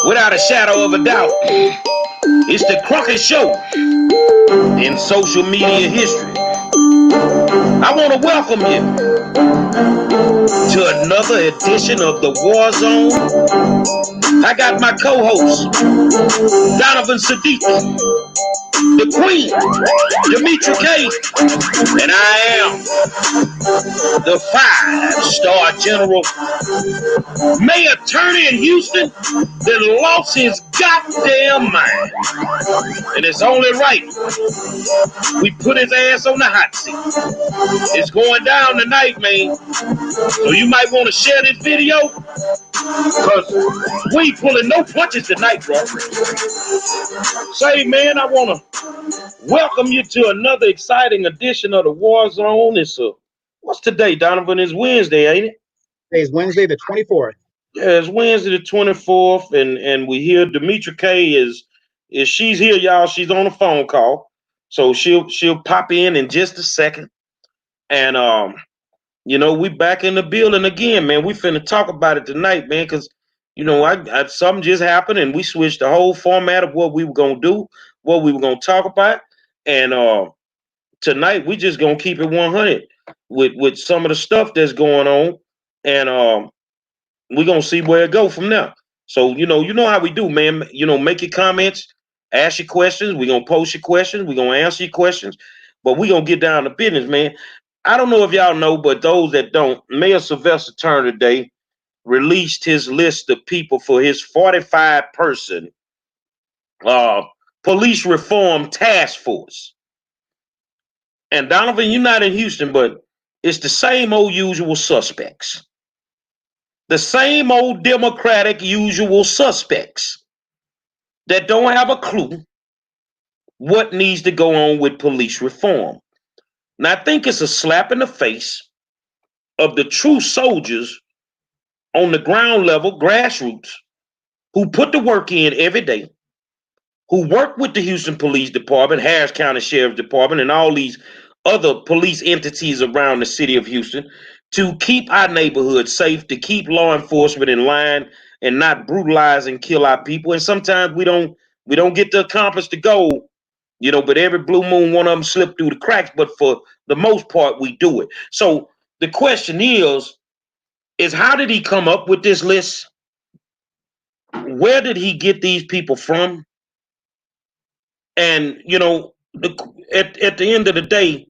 Without a shadow of a doubt, it's the Crockett Show in social media history. I want to welcome you to another edition of the War Zone. I got my co-host, Donovan Sadiq, the Queen, Demetri K, and I am the five-star general, mayor attorney in Houston that lost his goddamn mind. And it's only right we put his ass on the hot seat. It's going down tonight, man. So you might want to share this video, because we ain't pulling no punches tonight, bro. Say, man, I want to welcome you to another exciting edition of the War Zone. What's today, Donovan? It's Wednesday, ain't it? Today is Wednesday the 24th. Yeah, it's Wednesday the 24th, and we hear Demetri K is she's here, y'all. She's on a phone call, so she'll pop in just a second. And we back in the building again, man. We finna talk about it tonight, man, because I something just happened and we switched the whole format of what we were gonna do, what we were gonna talk about, and tonight we just gonna keep it 100 with some of the stuff that's going on, and we're gonna see where it go from there. So you know how we do, man. Make your comments, ask your questions. We're gonna post your questions. We're gonna answer your questions, but we're gonna get down to business, man. I don't know if y'all know, but those that don't, Mayor Sylvester Turner today released his list of people for his 45-person uh, police reform task force. And Donovan, you're not in Houston, but it's the same old usual suspects. The same old Democratic usual suspects that don't have a clue what needs to go on with police reform. Now, I think it's a slap in the face of the true soldiers on the ground level, grassroots, who put the work in every day, who work with the Houston Police Department, Harris County Sheriff's Department, and all these other police entities around the city of Houston to keep our neighborhood safe, to keep law enforcement in line and not brutalize and kill our people. And sometimes we don't get to accomplish the goal, but every blue moon one of them slip through the cracks. But for the most part, we do it. So the question is how did he come up with this list? Where did he get these people from? And at the end of the day,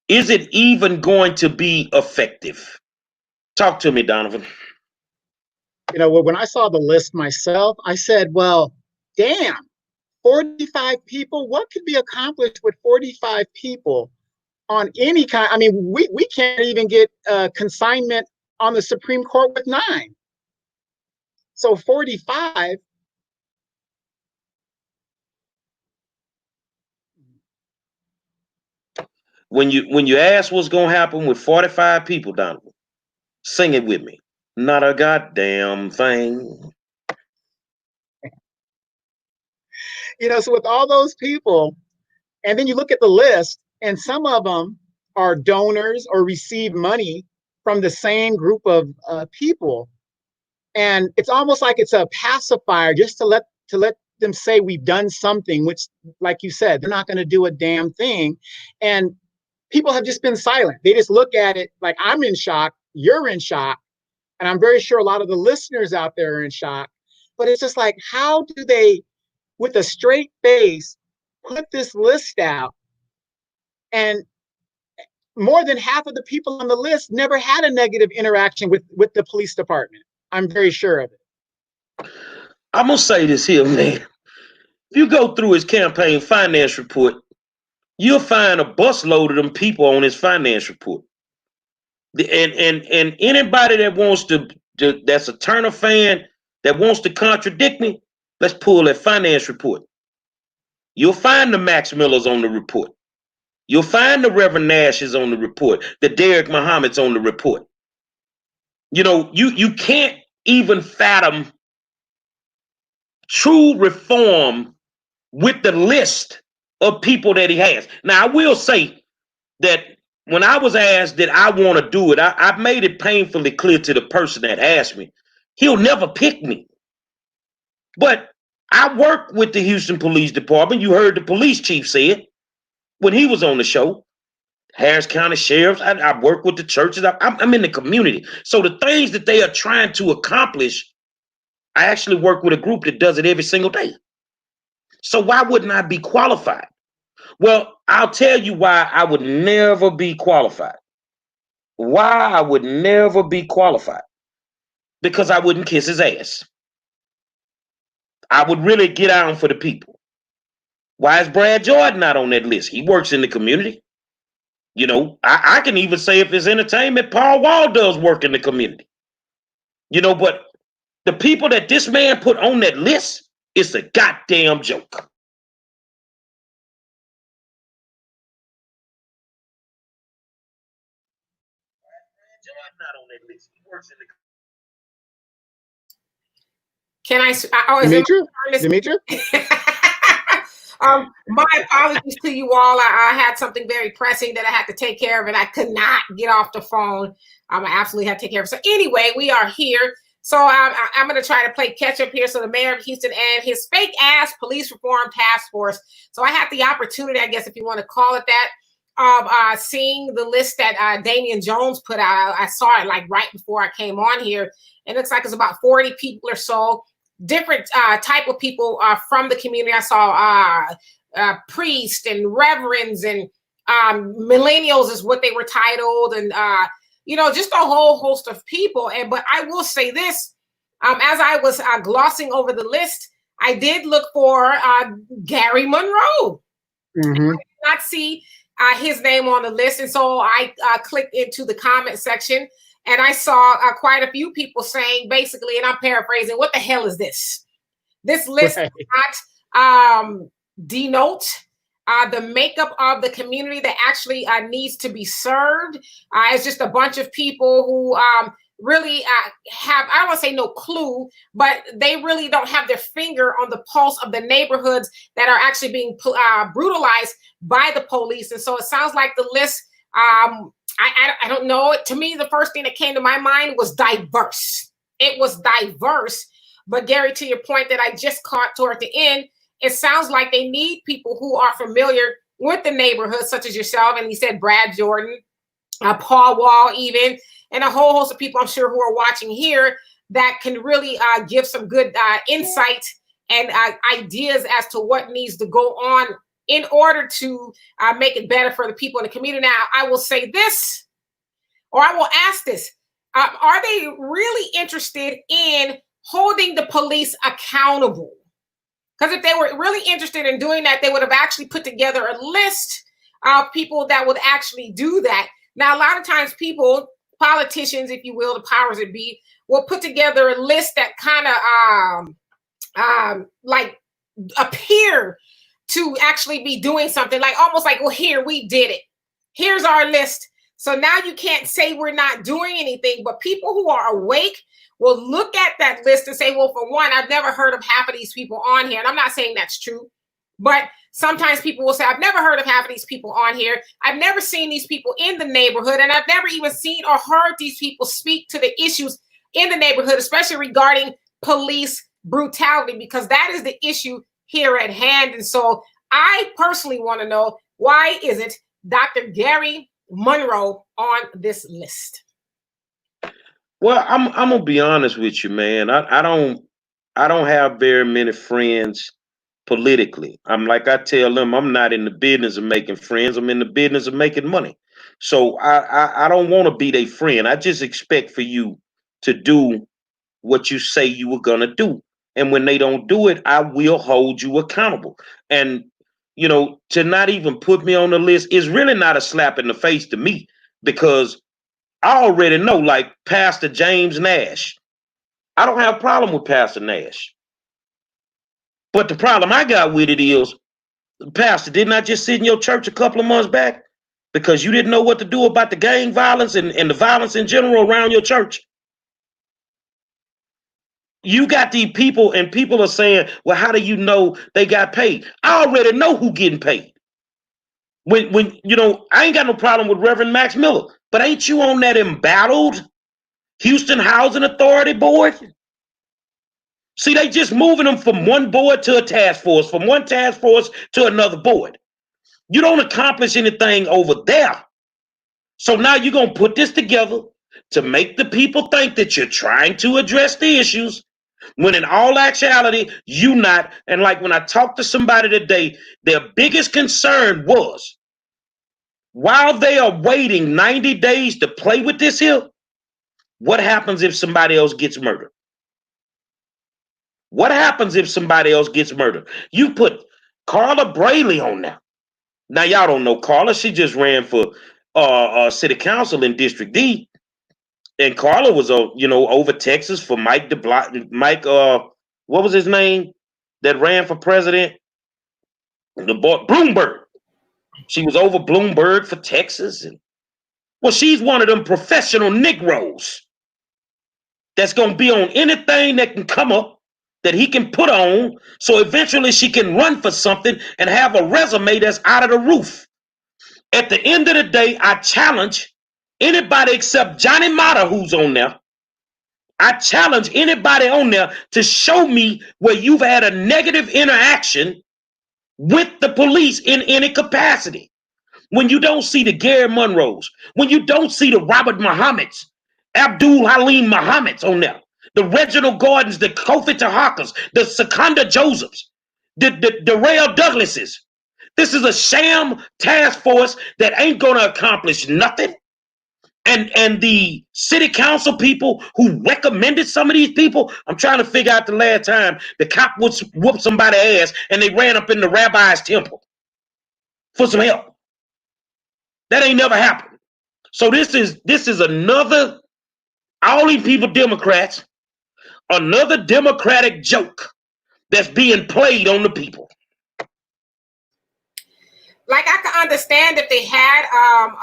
is it even going to be effective? Talk to me, Donovan. When I saw the list myself, I said, well, damn, 45 people. What could be accomplished with 45 people on any kind? I mean, we can't even get consignment on the Supreme Court with 9. So 45. When you ask what's gonna happen with 45 people, Donovan, sing it with me. Not a goddamn thing. So with all those people, and then you look at the list, and some of them are donors or receive money from the same group of people, and it's almost like it's a pacifier just to let them say we've done something, which, like you said, they're not going to do a damn thing. And people have just been silent. They just look at it like, I'm in shock, you're in shock, and I'm very sure a lot of the listeners out there are in shock. But it's just like, how do they, with a straight face, put this list out? And more than half of the people on the list never had a negative interaction with the police department. I'm very sure of it. I'm gonna say this here, man. If you go through his campaign finance report, you'll find a busload of them people on his finance report. And anybody that wants to that's a Turner fan that wants to contradict me, let's pull that finance report. You'll find the Max Millers on the report. You'll find the Reverend Nashes on the report. The Derek Muhammad's on the report. You can't even fathom true reform with the list of people that he has. Now, I will say that when I was asked that I want to do it, I made it painfully clear to the person that asked me, he'll never pick me. But I work with the Houston Police Department. You heard the police chief say it when he was on the show. Harris County Sheriffs. I work with the churches. I'm in the community. So the things that they are trying to accomplish, I actually work with a group that does it every single day. So why wouldn't I be qualified? Well, I'll tell you why I would never be qualified. Why I would never be qualified. Because I wouldn't kiss his ass. I would really get out for the people. Why is Brad Jordan not on that list? He works in the community. You know, I can even say if it's entertainment, Paul Wall does work in the community. You know, but the people that this man put on that list is a goddamn joke. Can I? Oh, is Demetra? My apologies to you all. I had something very pressing that I had to take care of, and I could not get off the phone. I absolutely had to take care of it. So anyway, we are here. So I'm going to try to play catch up here. So the mayor of Houston and his fake ass police reform task force. So I had the opportunity, I guess, if you want to call it that, of seeing the list that Damian Jones put out. I saw it like right before I came on here. It looks like it's about 40 people or so. Different type of people from the community. I saw priests and reverends and millennials is what they were titled, and you know, just a whole host of people. But I will say this, as I was glossing over the list, I did look for Gary Monroe. Mm-hmm. I did not see his name on the list, and so I clicked into the comment section. And I saw quite a few people saying basically, and I'm paraphrasing, what the hell is this? This list does not denote the makeup of the community that actually needs to be served. It's just a bunch of people who really have, I don't want to say no clue, but they really don't have their finger on the pulse of the neighborhoods that are actually being brutalized by the police. And so it sounds like the list, I don't know. To me, the first thing that came to my mind was diverse. It was diverse. But Gary, to your point that I just caught toward the end, it sounds like they need people who are familiar with the neighborhood, such as yourself. And he said Brad Jordan, Paul Wall even, and a whole host of people I'm sure who are watching here that can really give some good insight and ideas as to what needs to go on in order to make it better for the people in the community. Now, I will say this, or I will ask this. Are they really interested in holding the police accountable? Because if they were really interested in doing that, they would have actually put together a list of people that would actually do that. Now, a lot of times people, politicians, if you will, the powers that be, will put together a list that kind of like appear to actually be doing something, like almost like, well, here, we did it. Here's our list. So now you can't say we're not doing anything, but people who are awake will look at that list and say, well, for one, I've never heard of half of these people on here. And I'm not saying that's true, but sometimes people will say, I've never heard of half of these people on here. I've never seen these people in the neighborhood, and I've never even seen or heard these people speak to the issues in the neighborhood, especially regarding police brutality, because that is the issue here at hand. And so I personally want to know, why isn't Dr. Gary Monroe on this list? Well, I'm gonna be honest with you, man. I don't have very many friends politically. I tell them, I'm not in the business of making friends. I'm in the business of making money. So I don't want to be their friend. I just expect for you to do what you say you were gonna do. And when they don't do it, I will hold you accountable. And you know, to not even put me on the list is really not a slap in the face to me, because I already know, like Pastor James Nash. I don't have a problem with Pastor Nash. But the problem I got with it is, Pastor, didn't I just sit in your church a couple of months back because you didn't know what to do about the gang violence and the violence in general around your church? You got these people, and people are saying, well, how do you know they got paid? I already know who getting paid. When you know, I ain't got no problem with Reverend Max Miller, but ain't you on that embattled Houston Housing Authority board? See, they just moving them from one board to a task force, from one task force to another board. You don't accomplish anything over there. So now you're going to put this together to make the people think that you're trying to address the issues, when in all actuality, you not. And like when I talked to somebody today, their biggest concern was, while they are waiting 90 days to play with this here, what happens if somebody else gets murdered? What happens if somebody else gets murdered? You put Carla Braley on there. Now, y'all don't know Carla. She just ran for city council in District D. And Carla was, over Texas for Mike what was his name that ran for president? The boy, Bloomberg. She was over Bloomberg for Texas. And, well, she's one of them professional Negroes that's going to be on anything that can come up that he can put on, so eventually she can run for something and have a resume that's out of the roof. At the end of the day, I challenge anybody except Johnny Mata who's on there. I challenge anybody on there to show me where you've had a negative interaction with the police in any capacity. When you don't see the Gary Monroes, when you don't see the Robert Muhammad's, Abdul Halim Muhammad's on there, the Reginald Gordons, the Kofi Tahakas, the Secunda Josephs, the Rail Douglases. This is a sham task force that ain't going to accomplish nothing. And the city council people who recommended some of these people, I'm trying to figure out the last time the cop whooped somebody's ass and they ran up in the rabbi's temple for some help. That ain't never happened. So this is another, all these people Democrats, another Democratic joke that's being played on the people. Like, I can understand if they had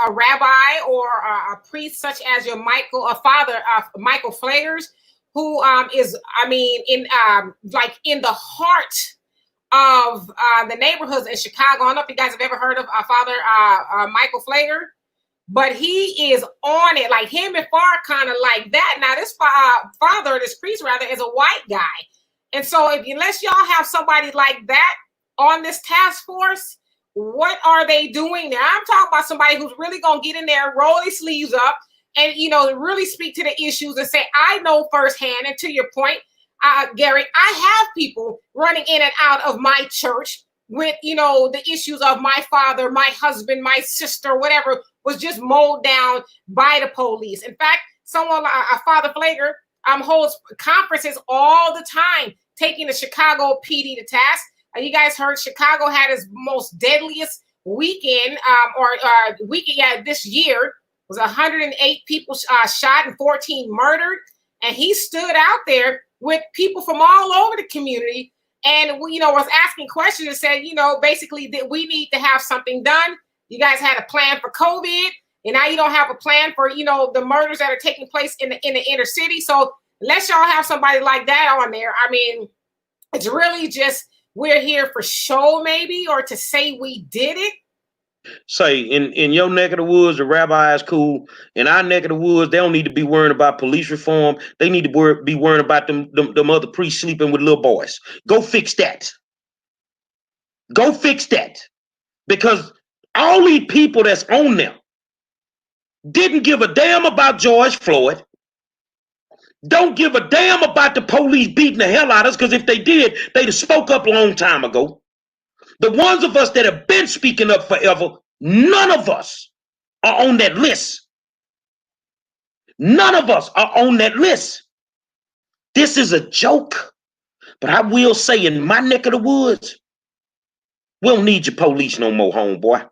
a rabbi or a priest such as your Michael Flaggers, who is, in the heart of the neighborhoods in Chicago. I don't know if you guys have ever heard of Father Michael Flagger, but he is on it. Like, him and kind of like that. Now, this this priest rather, is a white guy. And so unless y'all have somebody like that on this task force, what are they doing now? I'm talking about somebody who's really going to get in there, roll his sleeves up, and, really speak to the issues and say, I know firsthand. And to your point, Gary, I have people running in and out of my church with, the issues of my father, my husband, my sister, whatever, was just mowed down by the police. In fact, someone like Father Flagger holds conferences all the time, taking the Chicago PD to task. You guys heard Chicago had its most deadliest weekend, this year was 108 people shot and 14 murdered. And he stood out there with people from all over the community and, was asking questions and said, basically that we need to have something done. You guys had a plan for COVID, and now you don't have a plan for, the murders that are taking place in the inner city. So unless y'all have somebody like that on there, it's really just, we're here for show, maybe, or to say we did it. Say, in your neck of the woods, the rabbi is cool. In our neck of the woods, they don't need to be worrying about police reform. They need to be worrying about them other priests sleeping with little boys. Go fix that. Go fix that. Because all these people that's on them didn't give a damn about George Floyd. Don't give a damn about the police beating the hell out of us, because if they did, they'd have spoke up a long time ago. The ones of us that have been speaking up forever, none of us are on that list. None of us are on that list. This is a joke. But I will say, in my neck of the woods, we don't need your police no more, homeboy.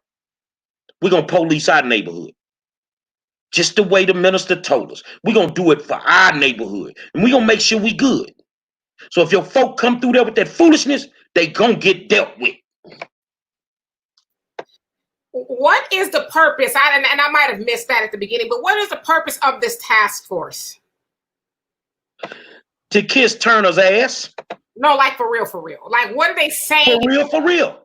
We're going to police our neighborhood. Just the way the minister told us. We're going to do it for our neighborhood. And we're going to make sure we good. So if your folk come through there with that foolishness, they going to get dealt with. What is the purpose? And I might have missed that at the beginning, but what is the purpose of this task force? To kiss Turner's ass. No, like for real. Like, what are they saying? For real.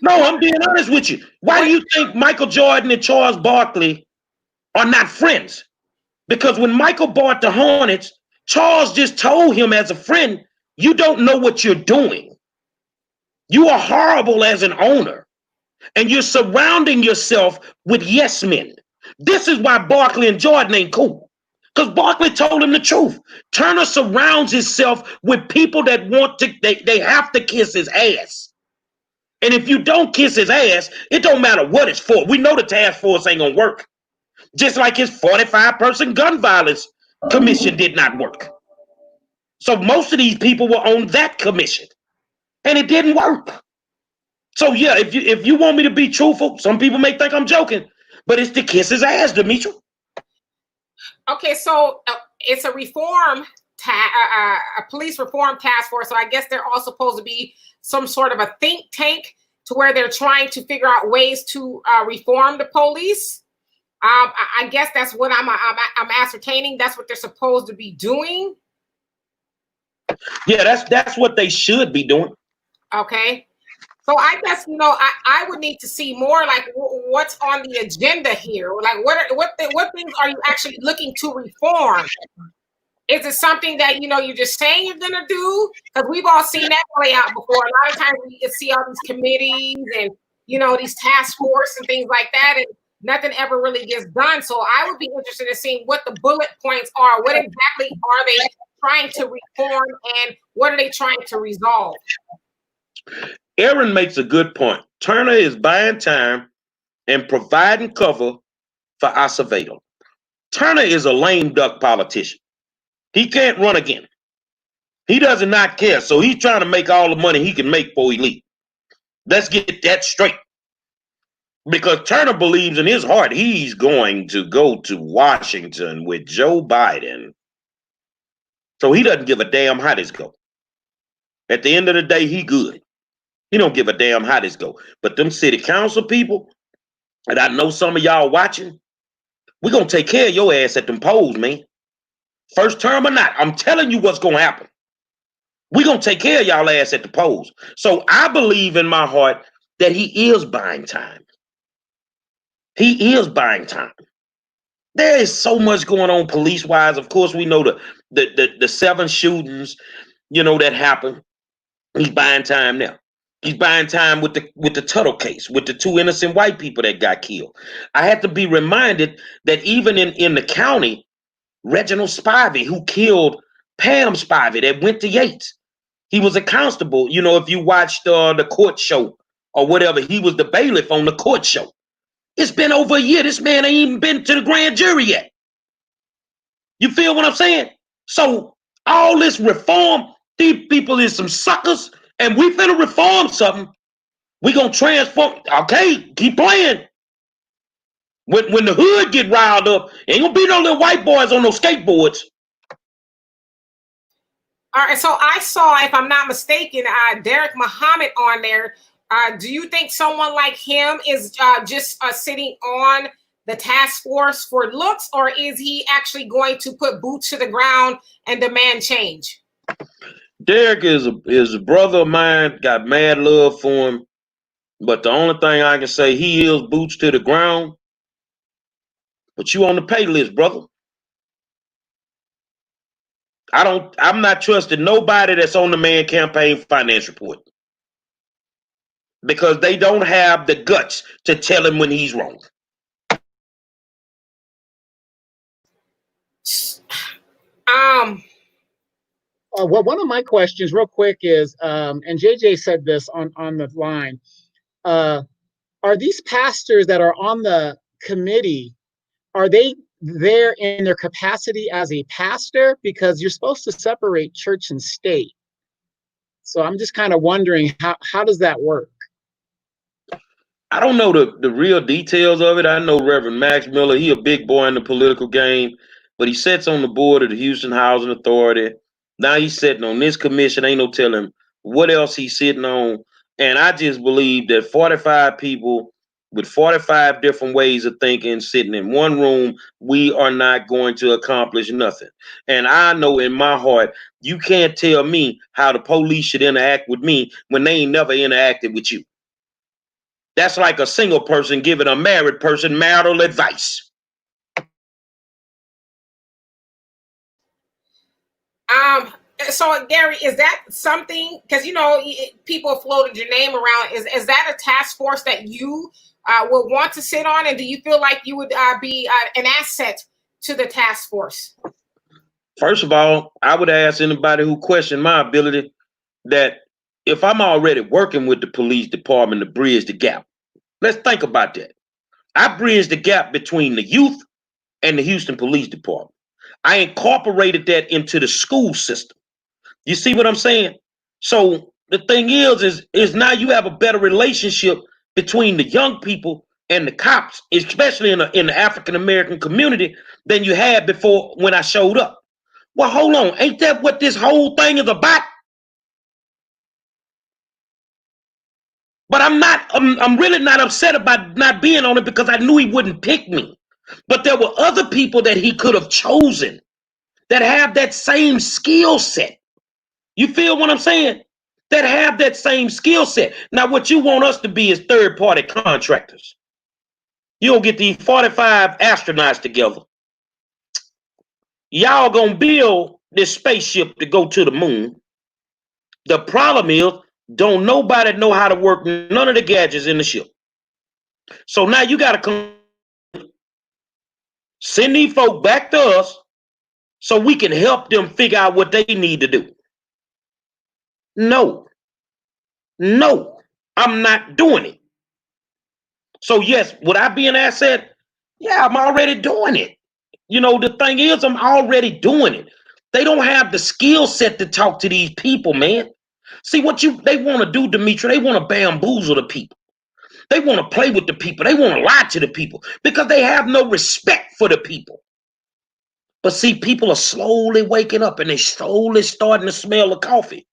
No, I'm being honest with you. Why do you think Michael Jordan and Charles Barkley are not friends? Because when Michael bought the Hornets, Charles just told him as a friend, you don't know what you're doing. You are horrible as an owner, and you're surrounding yourself with yes men. This is why Barkley and Jordan ain't cool. Because Barkley told him the truth. Turner surrounds himself with people that want to, they have to kiss his ass. And if you don't kiss his ass, it don't matter what it's for. We know the task force ain't gonna work. Just like his 45-person gun violence commission did not work. So most of these people were on that commission, and it didn't work. So yeah, if you want me to be truthful, some people may think I'm joking, but it's to kiss his ass, Demetra. Okay, so it's a police reform task force. So I guess they're all supposed to be some sort of a think tank to where they're trying to figure out ways to reform the police. I guess that's what I'm ascertaining. That's what they're supposed to be doing. Yeah, that's what they should be doing. Okay. So I guess, I would need to see more like what's on the agenda here. Like what things are you actually looking to reform? Is it something that, you're just saying you're going to do? Because we've all seen that play out before. A lot of times we can see all these committees and, these task force and things like that. And nothing ever really gets done. So I would be interested in seeing what the bullet points are. What exactly are they trying to reform and what are they trying to resolve? Aaron makes a good point. Turner is buying time and providing cover for Acevedo. Turner is a lame duck politician. He can't run again. He does not care. So he's trying to make all the money he can make before he leaves. Let's get that straight. Because Turner believes in his heart he's going to go to Washington with Joe Biden. So he doesn't give a damn how this go. At the end of the day, he good. He don't give a damn how this go. But them city council people, and I know some of y'all watching, we're going to take care of your ass at them polls, man. First term or not, I'm telling you what's going to happen. We're going to take care of y'all ass at the polls. So I believe in my heart that he is buying time. He is buying time. There is so much going on police-wise. Of course, we know the 7 shootings, that happened. He's buying time now. He's buying time with the Tuttle case, with the 2 innocent white people that got killed. I had to be reminded that even in the county, Reginald Spivey, who killed Pam Spivey, that went to Yates, he was a constable. If you watched the court show or whatever, he was the bailiff on the court show. It's been over a year. This man ain't even been to the grand jury yet. You feel what I'm saying? So all this reform, these people is some suckers, and we finna reform something. We gonna transform. Okay, keep playing. When the hood get riled up, ain't gonna be no little white boys on those skateboards. All right, so I saw, if I'm not mistaken, Derek Muhammad on there. Do you think someone like him is just sitting on the task force for looks, or is he actually going to put boots to the ground and demand change? Derek is a brother of mine, got mad love for him. But the only thing I can say, he is boots to the ground. But you on the pay list, brother. I'm not trusting nobody that's on the man campaign finance report. Because they don't have the guts to tell him when he's wrong. Well, one of my questions real quick is, and JJ said this on the line, are these pastors that are on the committee, are they there in their capacity as a pastor? Because you're supposed to separate church and state. So I'm just kind of wondering, how does that work? I don't know the real details of it. I know Reverend Max Miller, he a big boy in the political game, but he sits on the board of the Houston Housing Authority. Now he's sitting on this commission. Ain't no telling what else he's sitting on. And I just believe that 45 people with 45 different ways of thinking sitting in one room, we are not going to accomplish nothing. And I know in my heart, you can't tell me how the police should interact with me when they ain't never interacted with you. That's like a single person giving a married person marital advice. So Gary, is that something? Because people floated your name around. Is that a task force that you would want to sit on, and do you feel like you would be an asset to the task force? First of all, I would ask anybody who questioned my ability that if I'm already working with the police department to bridge the gap, let's think about that. I bridge the gap between the youth and the Houston Police Department. I incorporated that into the school system. You see what I'm saying? So the thing is now you have a better relationship between the young people and the cops, especially in the African American community, than you had before when I showed up. Well, hold on. Ain't that what this whole thing is about? But I'm really not upset about not being on it because I knew he wouldn't pick me. But there were other people that he could have chosen that have that same skill set. You feel what I'm saying? That have that same skill set. Now, what you want us to be is third-party contractors. You don't get these 45 astronauts together. Y'all gonna build this spaceship to go to the moon. The problem is, don't nobody know how to work none of the gadgets in the ship. So now you gotta send these folk back to us so we can help them figure out what they need to do. No, I'm not doing it. So yes, would I be an asset? Yeah, I'm already doing it. The thing is, I'm already doing it. They don't have the skill set to talk to these people, man. See what they want to do, Demetri, they want to bamboozle the people. They want to play with the people. They want to lie to the people because they have no respect for the people. But see, people are slowly waking up and they slowly starting to smell the coffee.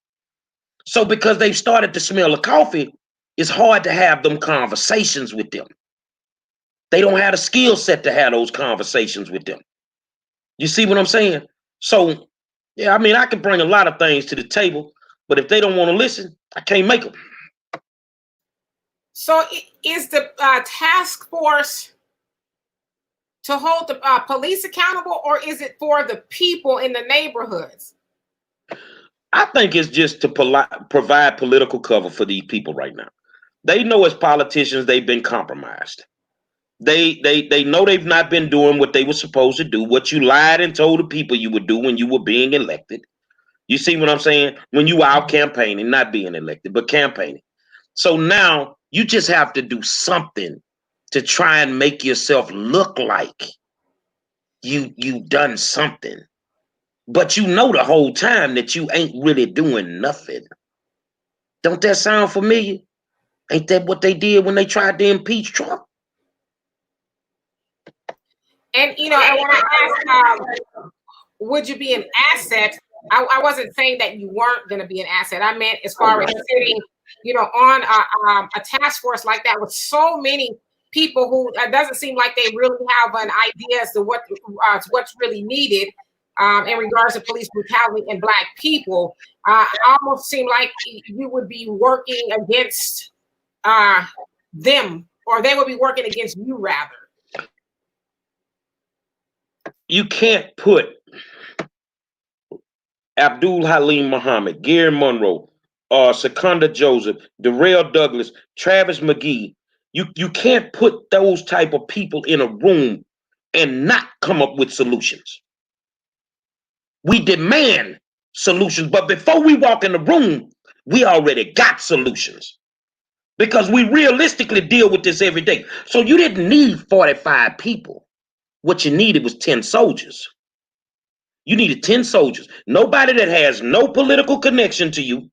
So because they've started to smell the coffee, it's hard to have them conversations with them. They don't have the skill set to have those conversations with them. You see what I'm saying? So, yeah, I mean, I can bring a lot of things to the table, but if they don't want to listen, I can't make them. So is the task force to hold the police accountable, or is it for the people in the neighborhoods? I think it's just to provide political cover for these people right now. They know as politicians they've been compromised. They know they've not been doing what they were supposed to do, what you lied and told the people you would do when you were being elected. You see what I'm saying? When you were out campaigning, not being elected, but campaigning. So now you just have to do something to try and make yourself look like you've done something. But you know the whole time that you ain't really doing nothing. Don't that sound familiar? Ain't that what they did when they tried to impeach Trump? And I want to ask, would you be an asset? I wasn't saying that you weren't going to be an asset. I meant as far as sitting, on a task force like that with so many people who doesn't seem like they really have an idea as to what's really needed in regards to police brutality and Black people. Almost seem like you would be working against them, or they would be working against you rather. You can't put Abdul Halim Muhammad, Gary Monroe, Secunda Joseph, Darrell Douglas, Travis McGee. You can't put those type of people in a room and not come up with solutions. We demand solutions, but before we walk in the room, we already got solutions because we realistically deal with this every day. So you didn't need 45 people. What you needed was 10 soldiers. You needed 10 soldiers. Nobody that has no political connection to you.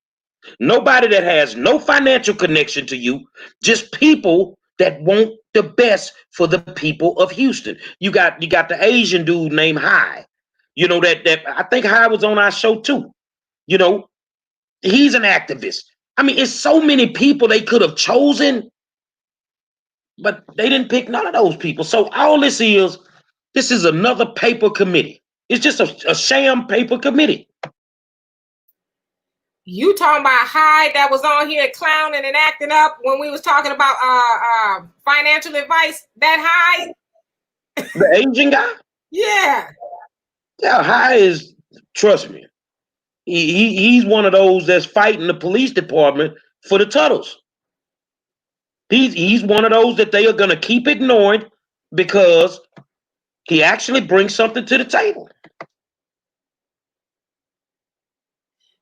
Nobody that has no financial connection to you. Just people that want the best for the people of Houston. You got the Asian dude named High. That I think High was on our show too. He's an activist. I mean, it's so many people they could have chosen, but they didn't pick none of those people. So all this is another paper committee. It's just a sham paper committee. You talking about Hyde that was on here clowning and acting up when we was talking about financial advice? That Hyde? The Asian guy? Yeah. Yeah, Hyde is, trust me, He's one of those that's fighting the police department for the Tuttles. He's one of those that they are going to keep ignoring because he actually brings something to the table.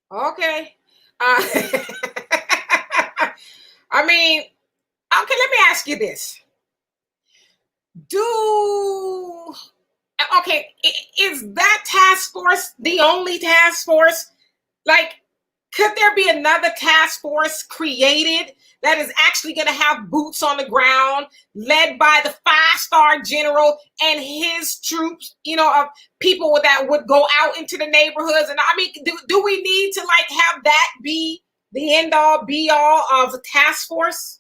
Okay. I mean, okay, let me ask you this. Is that task force the only task force? Like, could there be another task force created that is actually going to have boots on the ground, led by the 5-star general and his troops, of people that would go out into the neighborhoods? And I mean, do we need to have that be the end all be all of the task force?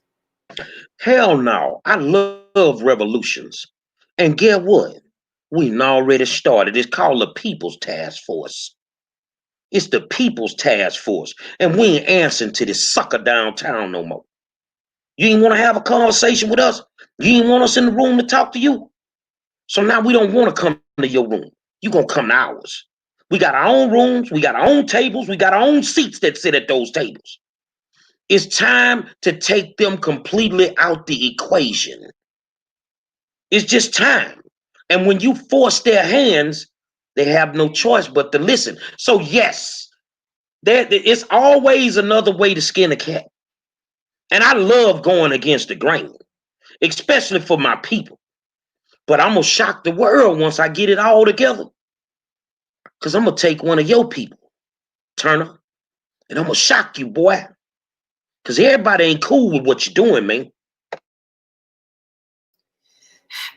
Hell no. I love revolutions. And get what? We already started. It's called the People's Task Force. It's the People's Task Force. And we ain't answering to this sucker downtown no more. You ain't want to have a conversation with us. You ain't want us in the room to talk to you. So now we don't want to come to your room. You gonna come to ours. We got our own rooms. We got our own tables. We got our own seats that sit at those tables. It's time to take them completely out the equation. It's just time. And when you force their hands, they have no choice but to listen. So yes, it's always another way to skin a cat. And I love going against the grain, especially for my people. But I'm going to shock the world once I get it all together. Because I'm going to take one of your people, Turner, and I'm going to shock you, boy. Because everybody ain't cool with what you're doing, man.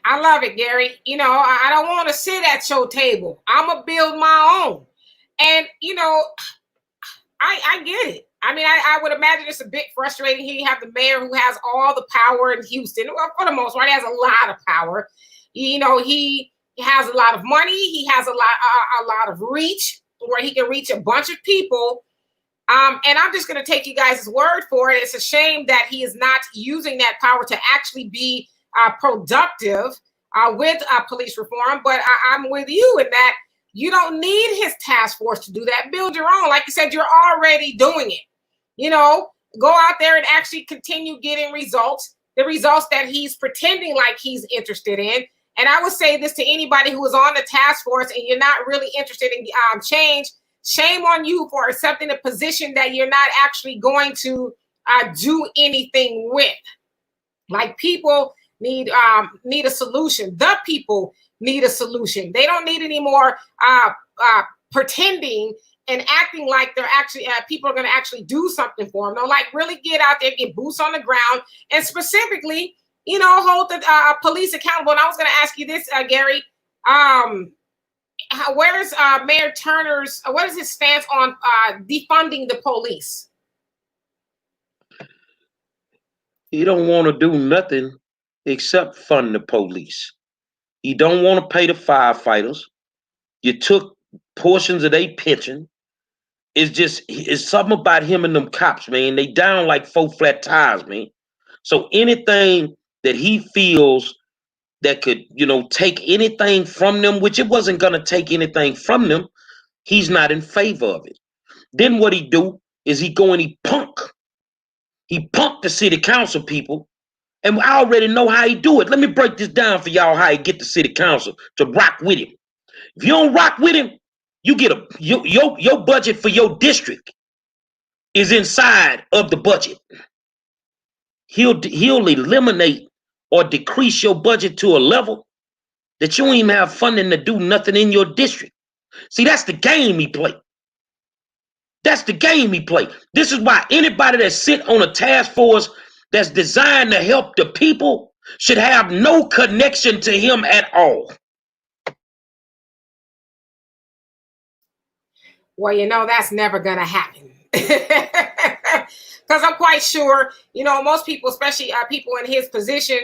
I love it, Gary. I don't want to sit at your table. I'm going to build my own. And, I get it. I mean, I would imagine it's a bit frustrating here. You have the mayor who has all the power in Houston. Well, for the most part, he has a lot of power. He has a lot of money. He has a lot of reach where he can reach a bunch of people. And I'm just going to take you guys' word for it. It's a shame that he is not using that power to actually be productive with police reform. But I'm with you in that you don't need his task force to do that. Build your own. Like you said, you're already doing it. Go out there and actually continue getting results, the results that he's pretending like he's interested in. And I would say this to anybody who is on the task force and you're not really interested in change. Shame on you for accepting a position that you're not actually going to do anything with. Like, people need a solution. The people need a solution. They don't need any more pretending and acting like they're actually people are going to actually do something for them. No, really get out there, get boots on the ground, and specifically, hold the police accountable. And I was going to ask you this, Gary. Where's Mayor Turner's? What is his stance on defunding the police? He don't want to do nothing except fund the police. He don't want to pay the firefighters. You took portions of their pension. It's something about him and them cops, man. They down like 4 flat tires, man. So anything that he feels that could, take anything from them, which it wasn't going to take anything from them, he's not in favor of it. Then what he do is he go and he punk the city council people. And I already know how he do it. Let me break this down for y'all how he get the city council to rock with him. If you don't rock with him, you get your budget for your district is inside of the budget. He'll eliminate or decrease your budget to a level that you don't even have funding to do nothing in your district. See, that's the game he play. That's the game he play. This is why anybody that sit on a task force that's designed to help the people should have no connection to him at all. Well, that's never going to happen. Because I'm quite sure, most people, especially people in his position,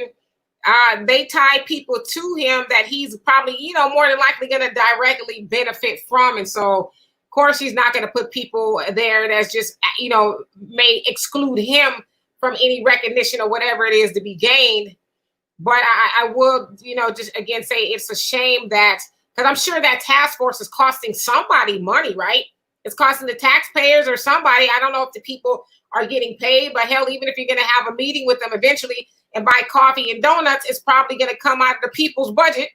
they tie people to him that he's probably, more than likely going to directly benefit from. And so, of course, he's not going to put people there that's just, may exclude him from any recognition or whatever it is to be gained. But I will, just again say it's a shame that, because I'm sure that task force is costing somebody money, right? It's costing the taxpayers or somebody. I don't know if the people are getting paid, but hell, even if you're going to have a meeting with them eventually and buy coffee and donuts, it's probably going to come out of the people's budget.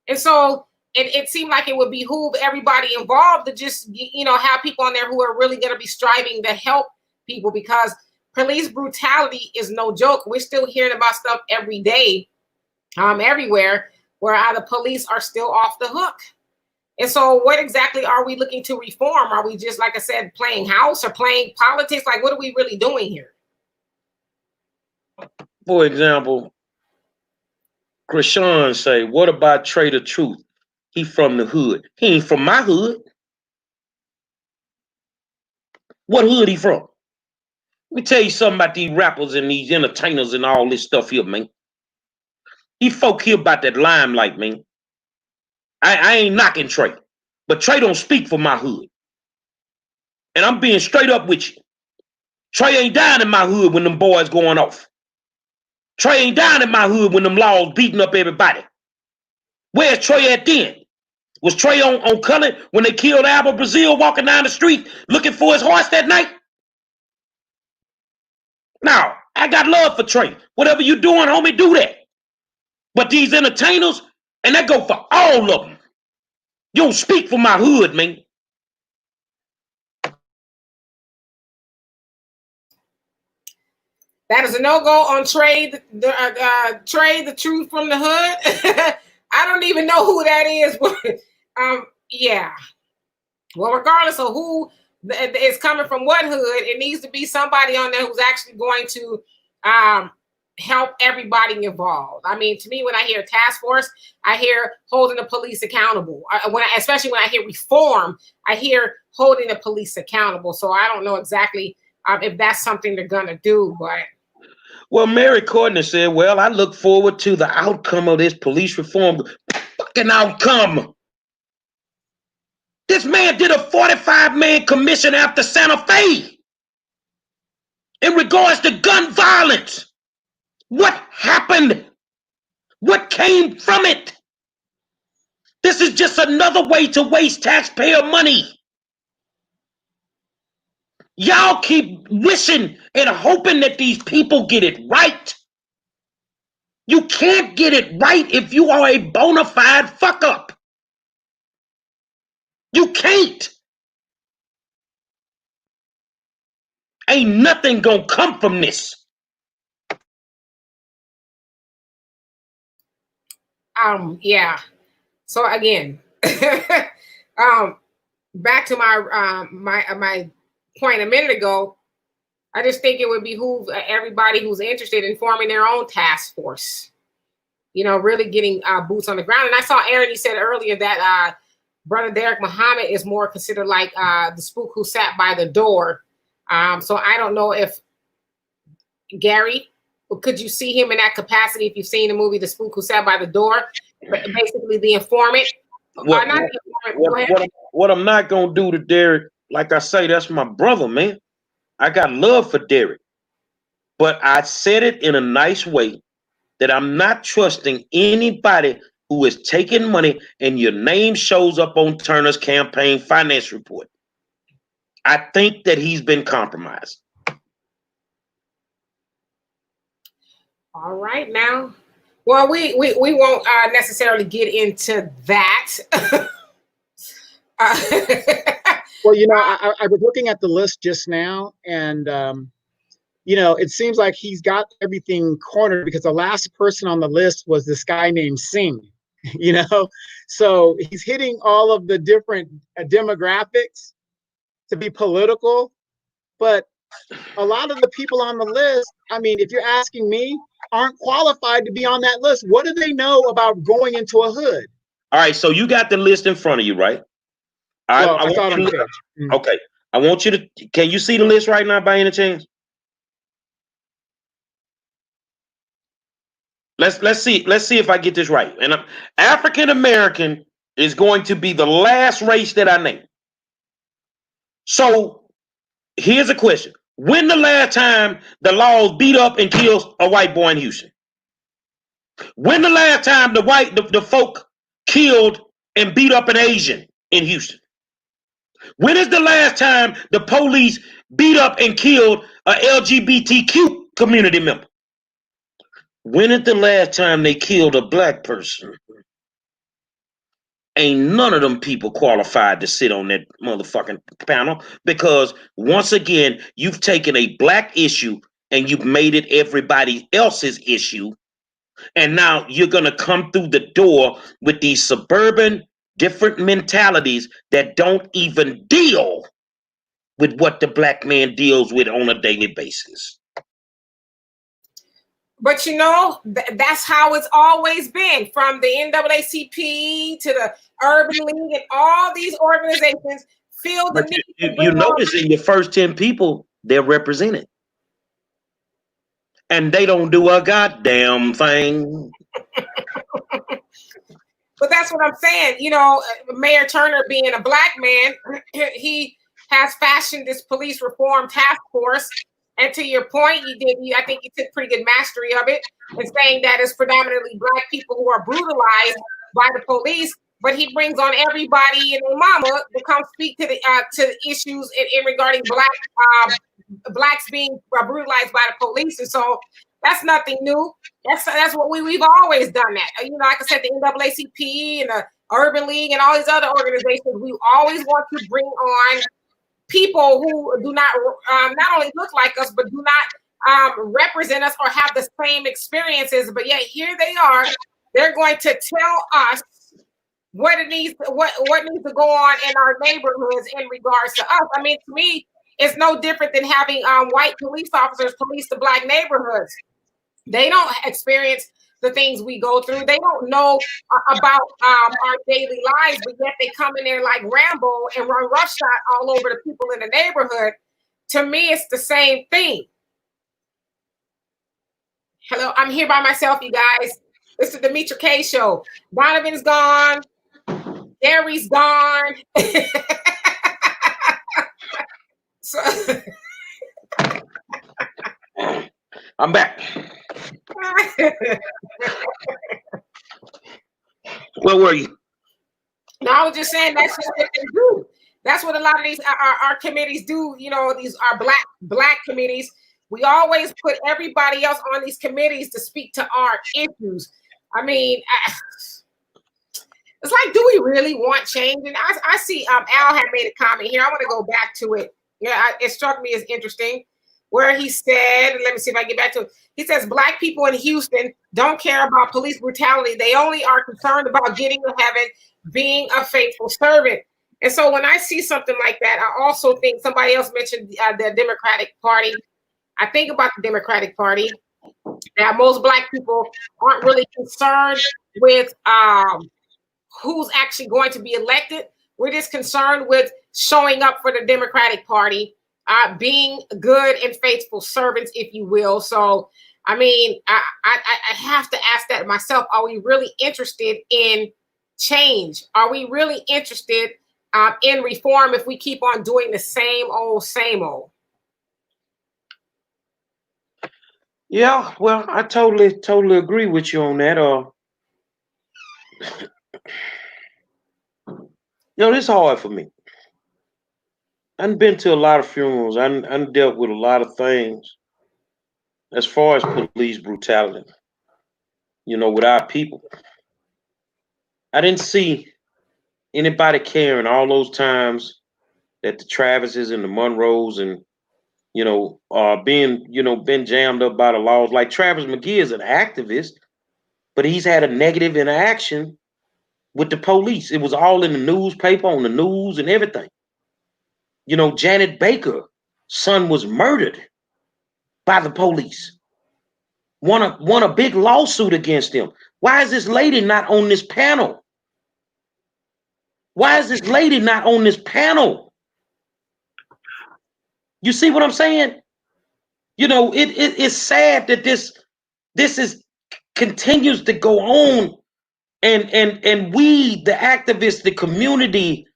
And so it seemed like it would behoove everybody involved to just, have people on there who are really going to be striving to help people, because police brutality is no joke. We're still hearing about stuff every day, everywhere, where the police are still off the hook. And so what exactly are we looking to reform? Are we just, like I said, playing house or playing politics? Like, what are we really doing here? For example, Krishan say, what about Trader Truth? He from the hood. He ain't from my hood. What hood he from? Let me tell you something about these rappers and these entertainers and all this stuff here, man. These folk here about that limelight, man. I ain't knocking Trey, but Trey don't speak for my hood. And I'm being straight up with you. Trey ain't down in my hood when them boys going off. Trey ain't down in my hood when them laws beating up everybody. Where's Trey at then? Was Trey on Cullen when they killed Albert Brazil walking down the street looking for his horse that night? Now, I got love for Trey. Whatever you doing, homie, do that. But these entertainers, and that go for all of them. You don't speak for my hood, man. That is a no-go on Trey, Trey, the Truth from the hood. I don't even know who that is, but yeah. Well, regardless of who is coming from what hood, it needs to be somebody on there who's actually going to help everybody involved. I mean, to me, when I hear task force, I hear holding the police accountable. Especially when I hear reform, I hear holding the police accountable. So I don't know exactly if that's something they're gonna do, but. Well, Mary Courtney said, well, I look forward to the outcome of this police reform. Fucking outcome. This man did a 45-man commission after Santa Fe in regards to gun violence. What happened? What came from it? This is just another way to waste taxpayer money. Y'all keep wishing and hoping that these people get it right. You can't get it right if you are a bona fide fuck up. You can't. Ain't nothing gonna come from this. Yeah. So again, back to my point a minute ago. I just think it would behoove everybody who's interested in forming their own task force. Really getting boots on the ground. And I saw Aaron, he said earlier that Brother Derek Muhammad is more considered like the spook who sat by the door. So I don't know if Gary, could you see him in that capacity if you've seen the movie The Spook Who Sat by the Door? Basically the informant. What I'm not gonna do to Derek, like I say, that's my brother, man. I got love for Derek. But I said it in a nice way that I'm not trusting anybody who is taking money and your name shows up on Turner's campaign finance report. I think that he's been compromised. All right, now. Well, we won't necessarily get into that. Well, I was looking at the list just now, and it seems like he's got everything cornered because the last person on the list was this guy named Singh. So he's hitting all of the different demographics to be political, but a lot of the people on the list, I mean, if you're asking me, aren't qualified to be on that list. What do they know about going into a hood? All right, so you got the list in front of you, right? Okay, I want you to, can you see the list right now by any chance? Let's see if I get this right. And African American is going to be the last race that I name. So here's a question. When the last time the laws beat up and killed a white boy in Houston? When the last time the folk killed and beat up an Asian in Houston? When is the last time the police beat up and killed a LGBTQ community member? When is the last time they killed a black person? Ain't none of them people qualified to sit on that motherfucking panel, because once again, you've taken a black issue and you've made it everybody else's issue. And now you're going to come through the door with these suburban different mentalities that don't even deal with what the black man deals with on a daily basis. But you know, that's how it's always been, from the NAACP to the Urban League, and all these organizations feel the need. You notice in your first 10 people, they're represented. And they don't do a goddamn thing. But that's what I'm saying. You know, Mayor Turner, being a black man, he has fashioned this police reform task force. And to your point, I think you took pretty good mastery of it, and saying that it's predominantly black people who are brutalized by the police. But he brings on everybody and their mama to come speak to the issues in regarding blacks being brutalized by the police. And so that's nothing new. That's what we've always done that. You know, like I said, the NAACP and the Urban League and all these other organizations, we always want to bring on people who do not only look like us, but do not represent us or have the same experiences. But yet here they are. They're going to tell us what needs to go on in our neighborhoods in regards to us. I mean, to me, it's no different than having white police officers police the black neighborhoods. They don't experience the things we go through. They don't know about our daily lives, but yet they come in there like Rambo and run roughshod all over the people in the neighborhood. To me, it's the same thing. Hello, I'm here by myself, you guys. This is the Demetra K Show. Donovan's gone. Gary's gone. So I'm back. Where were you? No, I was just saying that's just what they do. That's what a lot of these our committees do. You know, these are black committees. We always put everybody else on these committees to speak to our issues. I mean, it's like, do we really want change? And I see Al had made a comment here. I want to go back to it. Yeah, it struck me as interesting, where he said, let me see if I get back to it. He says, black people in Houston don't care about police brutality. They only are concerned about getting to heaven, being a faithful servant. And so when I see something like that, I also think, somebody else mentioned the Democratic Party. I think about the Democratic Party, that most black people aren't really concerned with who's actually going to be elected. We're just concerned with showing up for the Democratic Party, being good and faithful servants, if you will. So, I mean, I have to ask that myself. Are we really interested in change? Are we really interested in reform if we keep on doing the same old, same old? Yeah, well, I totally agree with you on that. This is hard for me. I've been to a lot of funerals. I've dealt with a lot of things as far as police brutality, with our people. I didn't see anybody caring all those times that the Travises and the Monroes and, been jammed up by the laws. Like Travis McGee is an activist, but he's had a negative interaction with the police. It was all in the newspaper, on the news and everything. Janet Baker's son was murdered by the police. Won a big lawsuit against him. Why is this lady not on this panel? Why is this lady not on this panel? You see what I'm saying? It's sad that this continues to go on, and we, the activists, the community,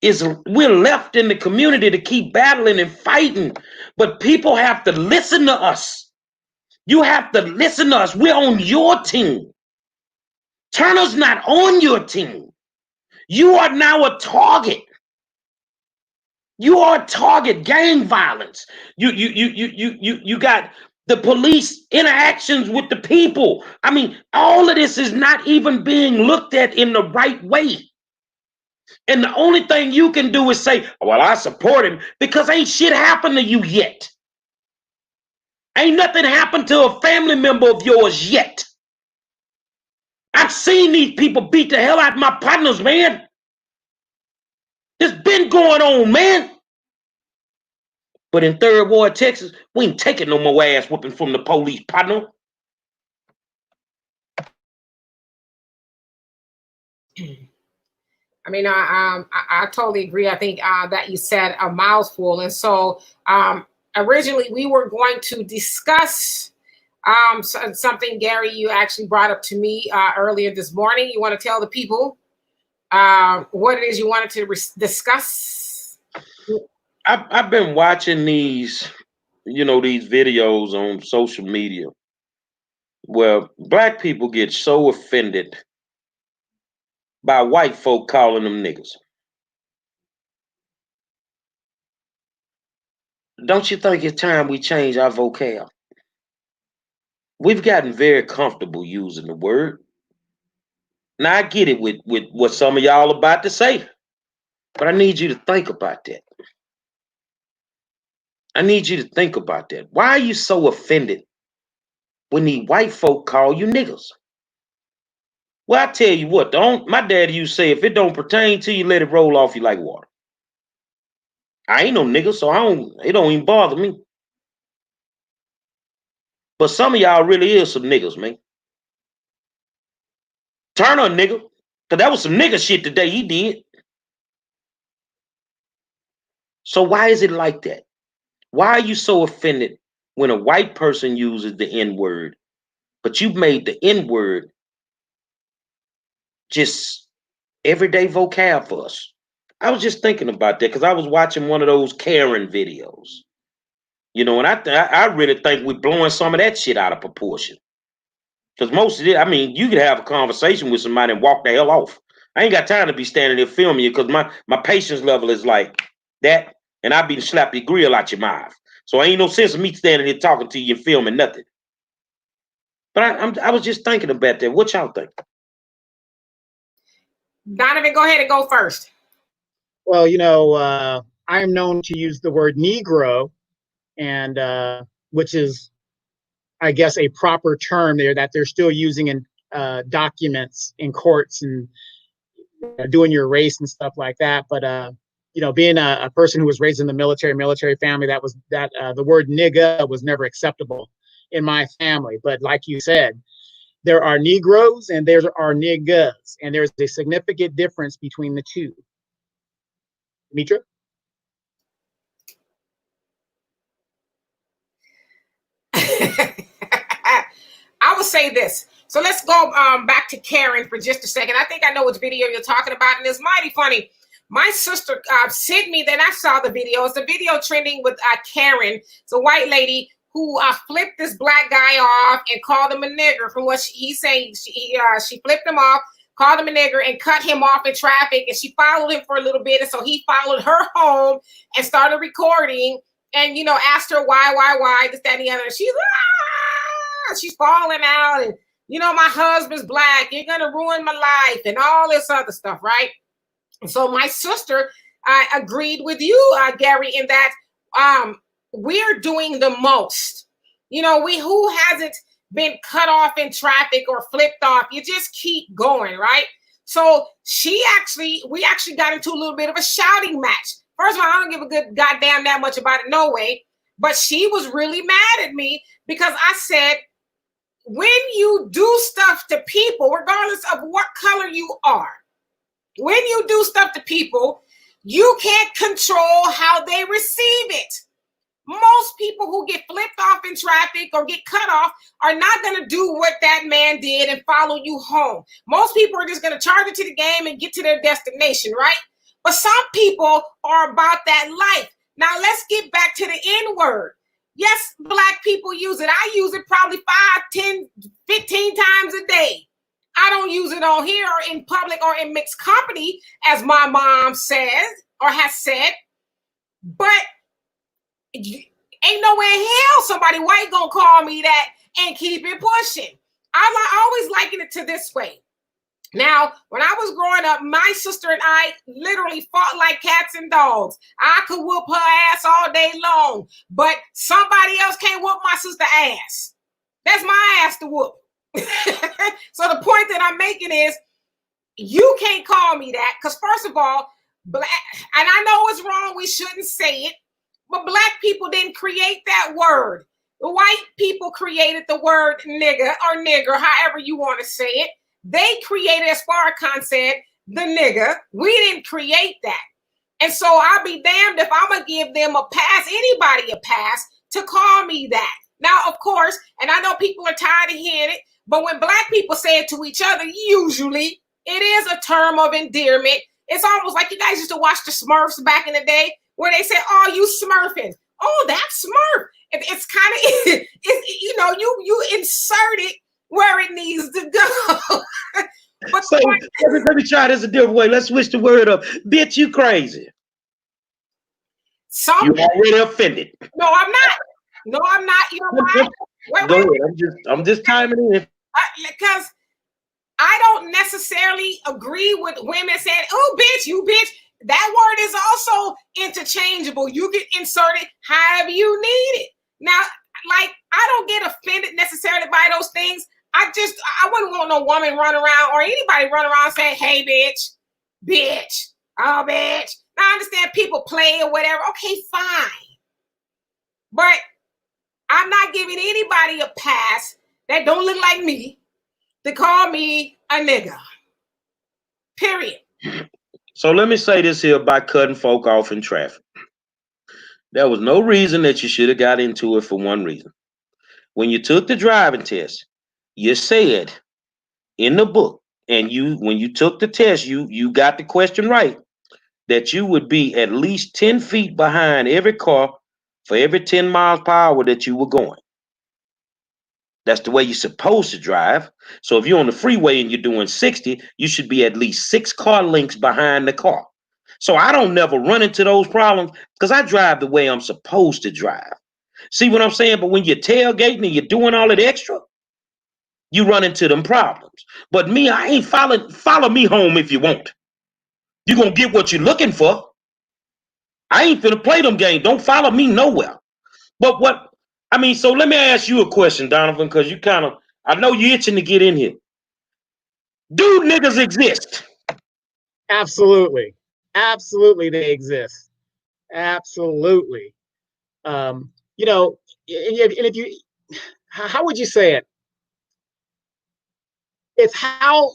we're left in the community to keep battling and fighting. But people have to listen to us. You have to listen to us. We're on your team. Turner's not on your team. You are now a target. You are a target. Gang violence. You got the police interactions with the people. I mean, all of this is not even being looked at in the right way. And the only thing you can do is say, well, I support him, because ain't shit happened to you yet. Ain't nothing happened to a family member of yours yet. I've seen these people beat the hell out of my partners, man. It's been going on, man. But in Third Ward, Texas, we ain't taking no more ass whooping from the police, partner. I mean, I totally agree. I think that you said a mouthful. And so originally we were going to discuss something, Gary, you actually brought up to me earlier this morning. You want to tell the people what it is you wanted to discuss? I've been watching these, these videos on social media where black people get so offended by white folk calling them niggas. Don't you think it's time we change our vocab? We've gotten very comfortable using the word. Now I get it with what some of y'all about to say, but I need you to think about that. I need you to think about that. Why are you so offended when the white folk call you niggas? Well, I tell you what, my daddy used to say, if it don't pertain to you, let it roll off you like water. I ain't no nigga, so it don't even bother me. But some of y'all really is some niggas, man. Turner a nigga, because that was some nigga shit today he did. So why is it like that? Why are you so offended when a white person uses the N-word, but you've made the N-word just everyday vocab for us? I was just thinking about that because I was watching one of those Karen videos. And I really think we're blowing some of that shit out of proportion. Because most of it, I mean, you could have a conversation with somebody and walk the hell off. I ain't got time to be standing there filming you because my patience level is like that, and I'll be slap your grill out your mouth. So ain't no sense of me standing here talking to you and filming nothing. But I was just thinking about that. What y'all think? Donovan, go ahead and go first. Well, I am known to use the word Negro, and which is, I guess, a proper term there that they're still using in documents in courts and doing your race and stuff like that. But being a person who was raised in the military family, the word nigga was never acceptable in my family. But like you said, there are Negroes and there are niggas, and there's a significant difference between the two. Mitra? I would say this. So let's go back to Karen for just a second. I think I know which video you're talking about, and it's mighty funny. My sister sent me, then I saw the video. It's a video trending with Karen. It's a white lady who flipped this black guy off and called him a nigger. From what he's saying, she flipped him off, called him a nigger, and cut him off in traffic. And she followed him for a little bit, and so he followed her home and started recording. And asked her why, this, that, and the other. And she's falling out, and my husband's black. You're gonna ruin my life, and all this other stuff, right? And so my sister agreed with you, Gary, in that we're doing the most. Who hasn't been cut off in traffic or flipped off? You just keep going, right? So we actually got into a little bit of a shouting match. First of all, I don't give a good goddamn that much about it, no way. But she was really mad at me because I said, when you do stuff to people, regardless of what color you are, when you do stuff to people, you can't control how they receive it. Most people who get flipped off in traffic or get cut off are not going to do what that man did and follow you home. Most people are just going to charge it to the game and get to their destination, right? But some people are about that life. Now let's get back to the N-word. Yes, black people use it. I use it probably 5, 10, 15 times a day. I don't use it on here or in public or in mixed company, as my mom says or has said. But ain't nowhere in hell somebody white gonna call me that and keep it pushing. I always liken it to this way. Now, when I was growing up, my sister and I literally fought like cats and dogs. I could whoop her ass all day long, but somebody else can't whoop my sister's ass. That's my ass to whoop. So the point that I'm making is, you can't call me that, because first of all, black, and I know it's wrong, we shouldn't say it, but black people didn't create that word. The white people created the word nigga or nigger, however you want to say it. They created, as Farrakhan said, the nigga. We didn't create that. And so I'll be damned if I'm going to give them a pass, anybody a pass, to call me that. Now, of course, and I know people are tired of hearing it, but when black people say it to each other, usually it is a term of endearment. It's almost like you guys used to watch the Smurfs back in the day, where they say, "Oh, you Smurfing. Oh, that's Smurf." It's kind of, you know, you insert it where it needs to go. But so let me try this a different way. Let's switch the word up. Bitch, you crazy. You already offended. No, I'm not. No, I'm not. You know why? Go ahead. I'm just timing in. Because I don't necessarily agree with women saying, "Oh, bitch, you bitch." That word is also interchangeable. You can insert it however you need it. Now, like, I don't get offended necessarily by those things. I wouldn't want no woman run around or anybody run around saying, "Hey, bitch, oh, bitch." Now, I understand people play or whatever. Okay, fine. But I'm not giving anybody a pass that don't look like me to call me a nigga. Period. So let me say this here by cutting folk off in traffic. There was no reason that you should have got into it for one reason. When you took the driving test, you said in the book, and when you took the test, you got the question right, that you would be at least 10 feet behind every car for every 10 miles per hour that you were going. That's the way you're supposed to drive. So if you're on the freeway and you're doing 60, you should be at least 6 car lengths behind the car. So I don't never run into those problems because I drive the way I'm supposed to drive. See what I'm saying? But when you're tailgating and you're doing all that extra, you run into them problems. But me, I ain't follow me home if you want. You're going to get what you're looking for. I ain't finna play them games. Don't follow me nowhere. But so let me ask you a question, Donovan, because I know you're itching to get in here. Do niggas exist? Absolutely. Absolutely, they exist. Absolutely. You know, and if you, how would you say it? It's how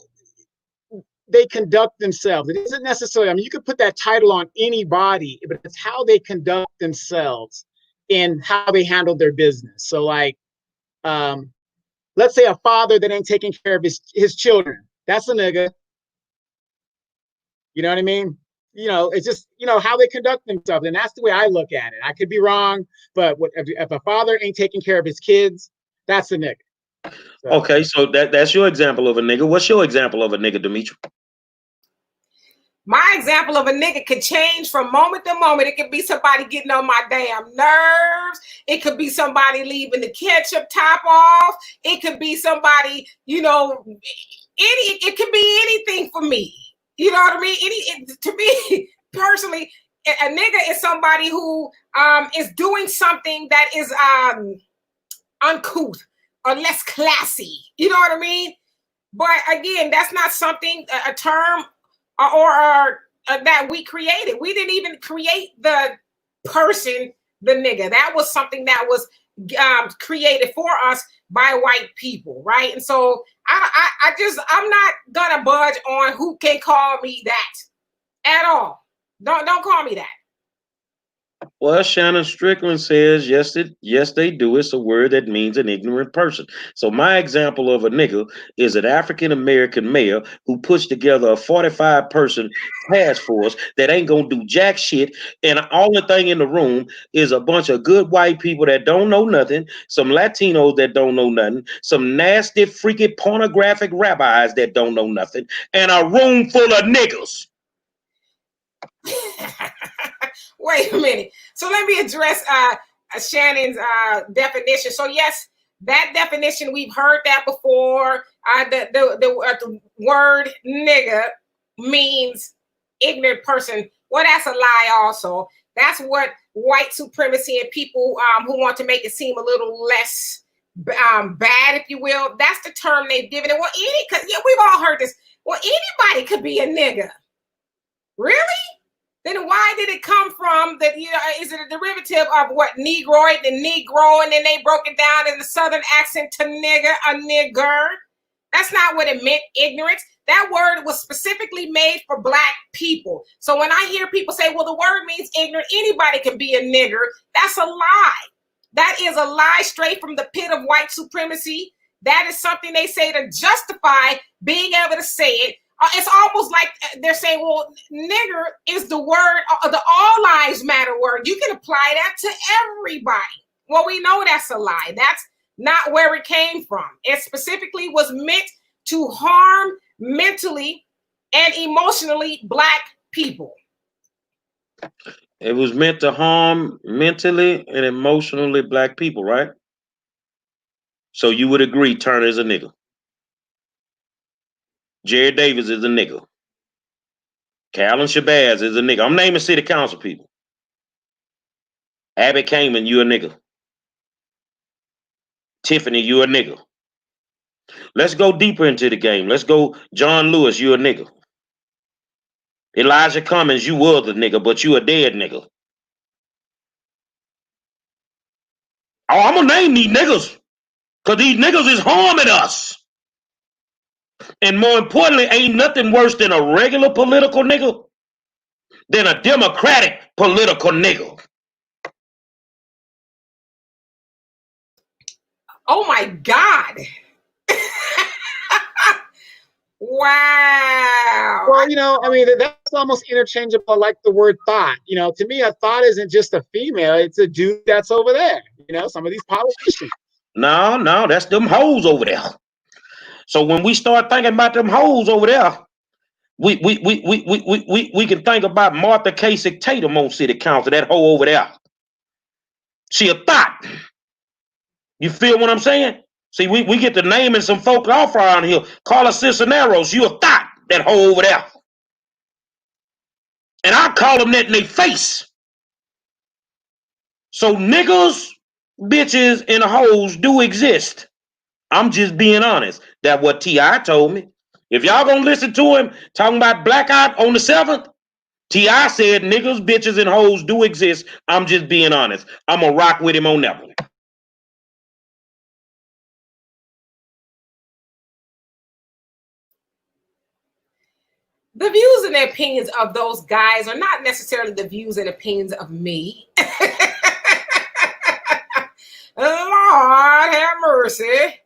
they conduct themselves. It isn't necessarily, I mean, you could put that title on anybody, but it's how they conduct themselves and how they handle their business. So like, let's say a father that ain't taking care of his children. That's a nigga. You know what I mean? You know, it's just, you know, how they conduct themselves. And that's the way I look at it. I could be wrong, but if a father ain't taking care of his kids, that's a nigga. So. Okay, so that's your example of a nigga. What's your example of a nigga, Demetri? My example of a nigga could change from moment to moment. It could be somebody getting on my damn nerves. It could be somebody leaving the ketchup top off. It could be somebody, you know, it could be anything for me. You know what I mean? To me, personally, a nigga is somebody who is doing something that is uncouth or less classy. You know what I mean? But again, that's not something, a term or that we created. We didn't even create the person, the nigga. That was something that was created for us by white people, right? And so I'm not gonna budge on who can call me that at all. Don't call me that. Well, Shannon Strickland says, yes, they do. It's a word that means an ignorant person. So my example of a nigga is an African-American mayor who puts together a 45-person task force that ain't gonna do jack shit. And the only thing in the room is a bunch of good white people that don't know nothing, some Latinos that don't know nothing, some nasty, freaky, pornographic rabbis that don't know nothing, and a room full of niggas. Wait a minute. So let me address Shannon's definition. So yes, that definition, we've heard that before. The word nigga means ignorant person. Well, that's a lie also. That's what white supremacy and people who want to make it seem a little less bad, if you will. That's the term they've given it. Well, we've all heard this. Well, anybody could be a nigga. Really? Then why did it come from the, is it a derivative of what, negroid and negro, and then they broke it down in the southern accent to nigger, a nigger? That's not what it meant, ignorance. That word was specifically made for black people. So when I hear people say, well, the word means ignorant, anybody can be a nigger, that's a lie. That is a lie straight from the pit of white supremacy. That is something they say to justify being able to say it. It's almost like they're saying, well, nigger is the word, the all lives matter word. You can apply that to everybody. Well, we know that's a lie. That's not where it came from. It specifically was meant to harm mentally and emotionally black people. It was meant to harm mentally and emotionally black people, right? So you would agree Turner is a nigga. Jerry Davis is a nigga. Calvin Shabazz is a nigga. I'm naming city council people. Abby Kamen, you a nigga. Tiffany, you a nigga. Let's go deeper into the game. Let's go John Lewis, you a nigga. Elijah Cummings, you was a nigga, but you a dead nigga. Oh, I'm gonna name these niggas, because these niggas is harming us. And more importantly, ain't nothing worse than a regular political nigga than a democratic political nigga. Oh my God. Wow. Well, I mean, that's almost interchangeable like the word thought. To me, a thought isn't just a female, it's a dude that's over there. Some of these politicians. No, that's them hoes over there. So when we start thinking about them hoes over there, we can think about Martha Kasich Tatum on city council, that hoe over there. She a thought. You feel what I'm saying? See, we get the naming some folk off around here. Carla Cisneros, you a thought, that hoe over there. And I call them that in their face. So niggas, bitches, and hoes do exist. I'm just being honest. That's what T.I. told me. If y'all gonna listen to him talking about blackout on the 7th, T.I. said niggas, bitches, and hoes do exist. I'm just being honest. I'm gonna rock with him on that one. The views and the opinions of those guys are not necessarily the views and opinions of me. Lord have mercy.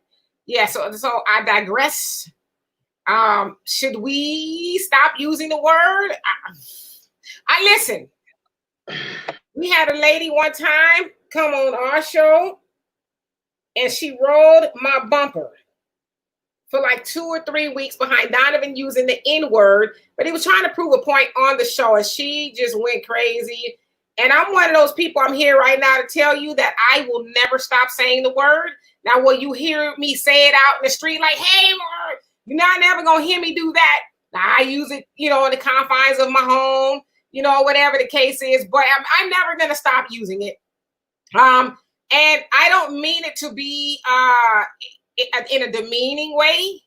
Yeah, so I digress. Should we stop using the word? I listen. We had a lady one time come on our show, and she rode my bumper for like 2 or 3 weeks behind Donovan using the N-word, but he was trying to prove a point on the show, and she just went crazy. And I'm one of those people, I'm here right now to tell you that I will never stop saying the word. Now, will you hear me say it out in the street like, hey, you're not never going to hear me do that. Now, I use it, in the confines of my home, whatever the case is, but I'm never going to stop using it. And I don't mean it to be in a demeaning way.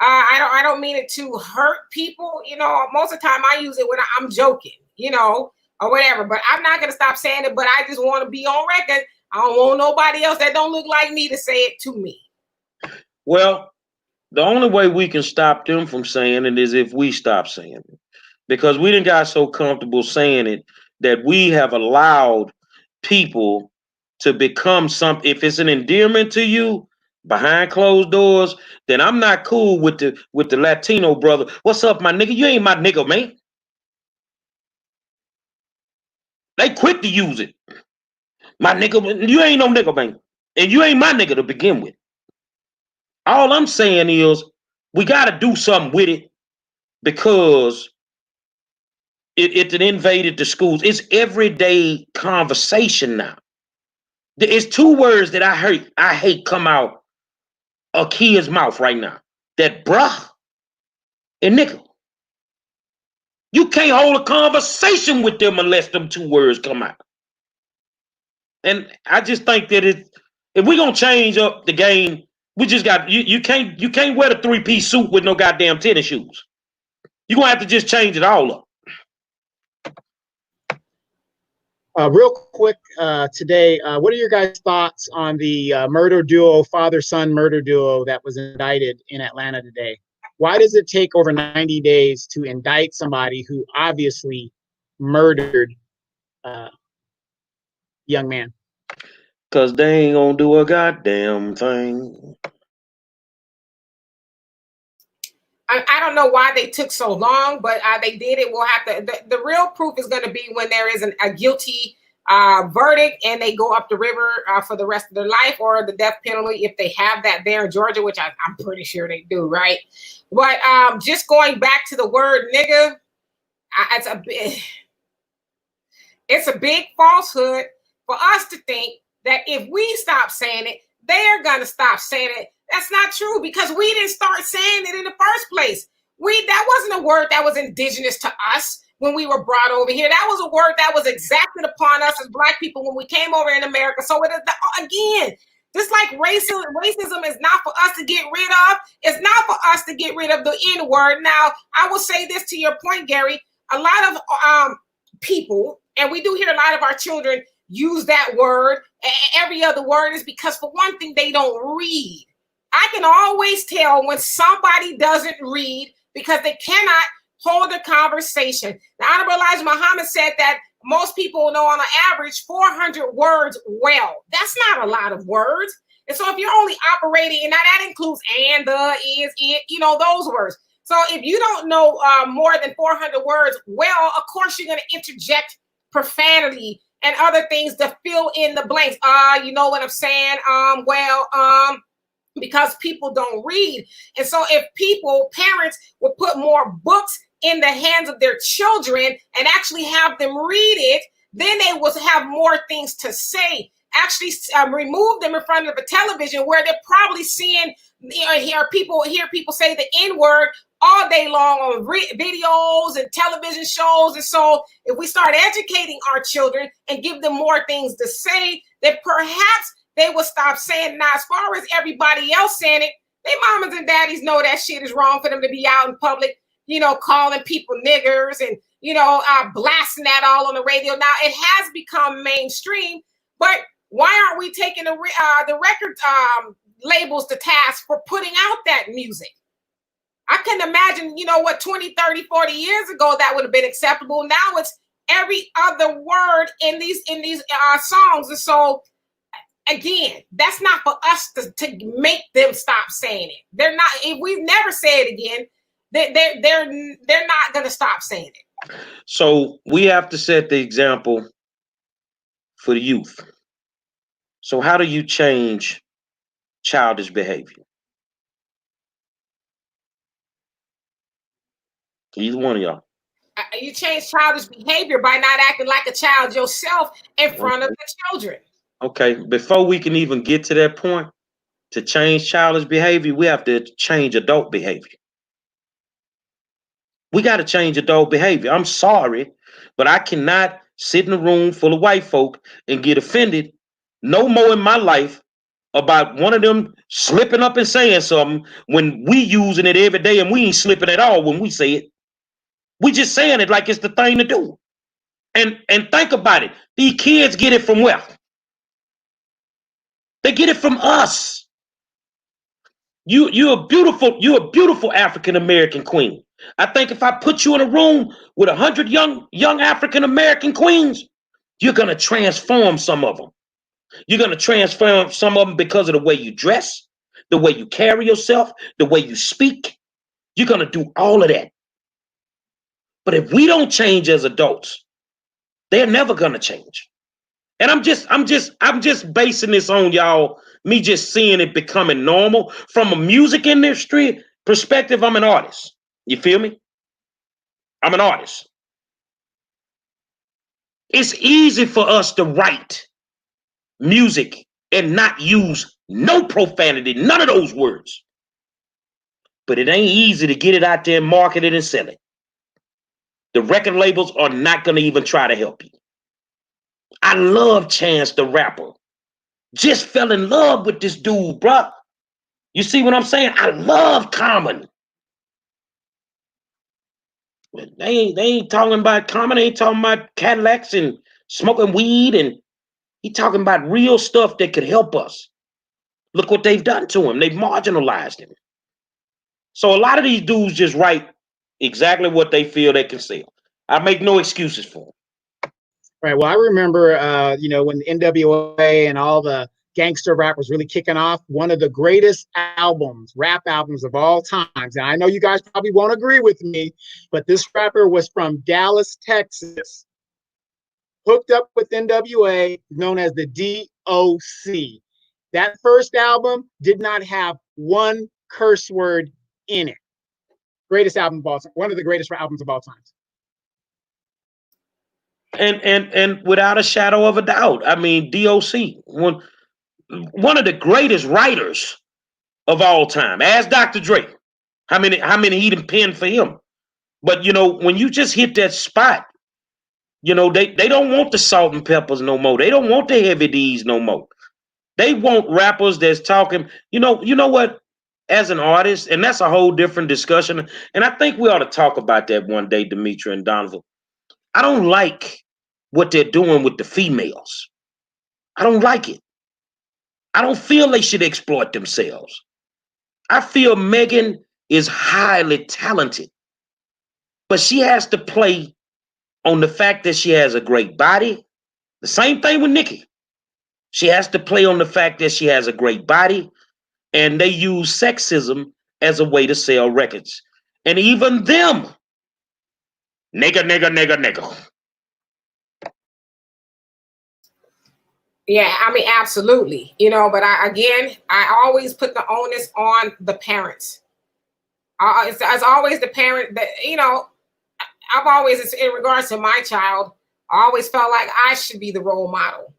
I don't mean it to hurt people. Most of the time I use it when I'm joking, or whatever, but I'm not going to stop saying it, but I just want to be on record. I don't want nobody else that don't look like me to say it to me. Well, the only way we can stop them from saying it is if we stop saying it, because we done got so comfortable saying it that we have allowed people to become something. If it's an endearment to you behind closed doors, then I'm not cool with the Latino brother. What's up, my nigga? You ain't my nigga, man. They quick to use it. My nigga, you ain't no nigga, man. And you ain't my nigga to begin with. All I'm saying is we got to do something with it, because It invaded the schools. It's everyday conversation now. It's two words that I hate come out a kid's mouth right now. That bruh and nigga. You can't hold a conversation with them unless them two words come out. And I just think that if we're gonna change up the game, we just got you can't wear the 3-piece suit with no goddamn tennis shoes. You're gonna have to just change it all up. Real quick, today, what are your guys' thoughts on the murder duo, father-son murder duo that was indicted in Atlanta today? Why does it take over 90 days to indict somebody who obviously murdered a young man? Because they ain't gonna do a goddamn thing. I don't know why they took so long, but they did it. We'll have to. The real proof is going to be when there is a guilty verdict and they go up the river for the rest of their life, or the death penalty if they have that there in Georgia, which I'm pretty sure they do, right? But just going back to the word nigga, it's a big falsehood for us to think that if we stop saying it, they're going to stop saying it. That's not true, because we didn't start saying it in the first place. That wasn't a word that was indigenous to us when we were brought over here. That was a word that was exacted upon us as Black people when we came over in America. So it is, again, just like racism is not for us to get rid of. It's not for us to get rid of the N-word. Now, I will say this to your point, Gary. A lot of people, and we do hear a lot of our children use that word. Every other word is because, for one thing, they don't read. I can always tell when somebody doesn't read because they cannot hold a conversation. The Honorable Elijah Muhammad said that most people know on an average 400 words well. That's not a lot of words. And so if you're only operating, and that includes and, the, is, it, those words. So if you don't know more than 400 words well, of course you're going to interject profanity and other things to fill in the blanks. You know what I'm saying? Because people don't read. And so if parents would put more books in the hands of their children and actually have them read it, then they will have more things to say. Actually remove them in front of the television where they're probably seeing, hear people say the N-word all day long on videos and television shows. And so if we start educating our children and give them more things to say, then perhaps they will stop saying it. Now, as far as everybody else saying it, their mamas and daddies know that shit is wrong for them to be out in public, calling people niggers and, blasting that all on the radio. Now, it has become mainstream, but why aren't we taking the record labels to task for putting out that music? I can imagine, 20, 30, 40 years ago, that would have been acceptable. Now it's every other word in these songs. And so, again, that's not for us to make them stop saying it. They're not. If we never say it again, they're not going to stop saying it. So we have to set the example for the youth. So how do you change childish behavior? Either one of y'all. You change childish behavior by not acting like a child yourself in front of the children. Okay, before we can even get to that point, to change childish behavior, we have to change adult behavior. We got to change adult behavior. I'm sorry, but I cannot sit in a room full of white folk and get offended no more in my life about one of them slipping up and saying something when we using it every day and we ain't slipping at all when we say it. We just saying it like it's the thing to do. And think about it. These kids get it from where? They get it from us. You're a beautiful African American queen. I think if I put you in a room with 100 young African American queens, you're gonna transform some of them. You're gonna transform some of them because of the way you dress, the way you carry yourself, the way you speak. You're gonna do all of that. But if we don't change as adults, they're never gonna change. And I'm just basing this on y'all, me just seeing it becoming normal. From a music industry perspective, I'm an artist. You feel me? I'm an artist. It's easy for us to write music and not use no profanity, none of those words. But it ain't easy to get it out there and market it and sell it. The record labels are not going to even try to help you. I love Chance the Rapper. Just fell in love with this dude, bruh. You see what I'm saying? I love Common. They ain't talking about Common. They ain't talking about Cadillacs and smoking weed, and he talking about real stuff that could help us. Look what they've done to him. They've marginalized him. So a lot of these dudes just write exactly what they feel they can sell. I make no excuses for them. Right. Well, I remember, you know, when the NWA and all the gangster rap was really kicking off, one of the greatest albums, rap albums of all times. And I know you guys probably won't agree with me, but this rapper was from Dallas, Texas, hooked up with NWA, known as the DOC. That first album did not have one curse word in it. Greatest album of all time, one of the greatest albums of all time. And without a shadow of a doubt, I mean, DOC, one of the greatest writers of all time. Ask Dr. Dre how many he done penned for him. But you know, when you just hit that spot, you know, they don't want the Salt and Peppers no more. They don't want the Heavy D's no more. They want rappers that's talking, you know what, as an artist, and that's a whole different discussion. And I think we ought to talk about that one day, Demetri and Donovan. I don't like what they're doing with the females. I don't like it. I don't feel they should exploit themselves. I feel Megan is highly talented, but she has to play on the fact that she has a great body. The same thing with Nicki. She has to play on the fact that she has a great body, and they use sexism as a way to sell records. And even them, nigga. Yeah, I mean, absolutely. You know, but I always put the onus on the parents. It's always the parent that, you know, I've always, in regards to my child, I always felt like I should be the role model.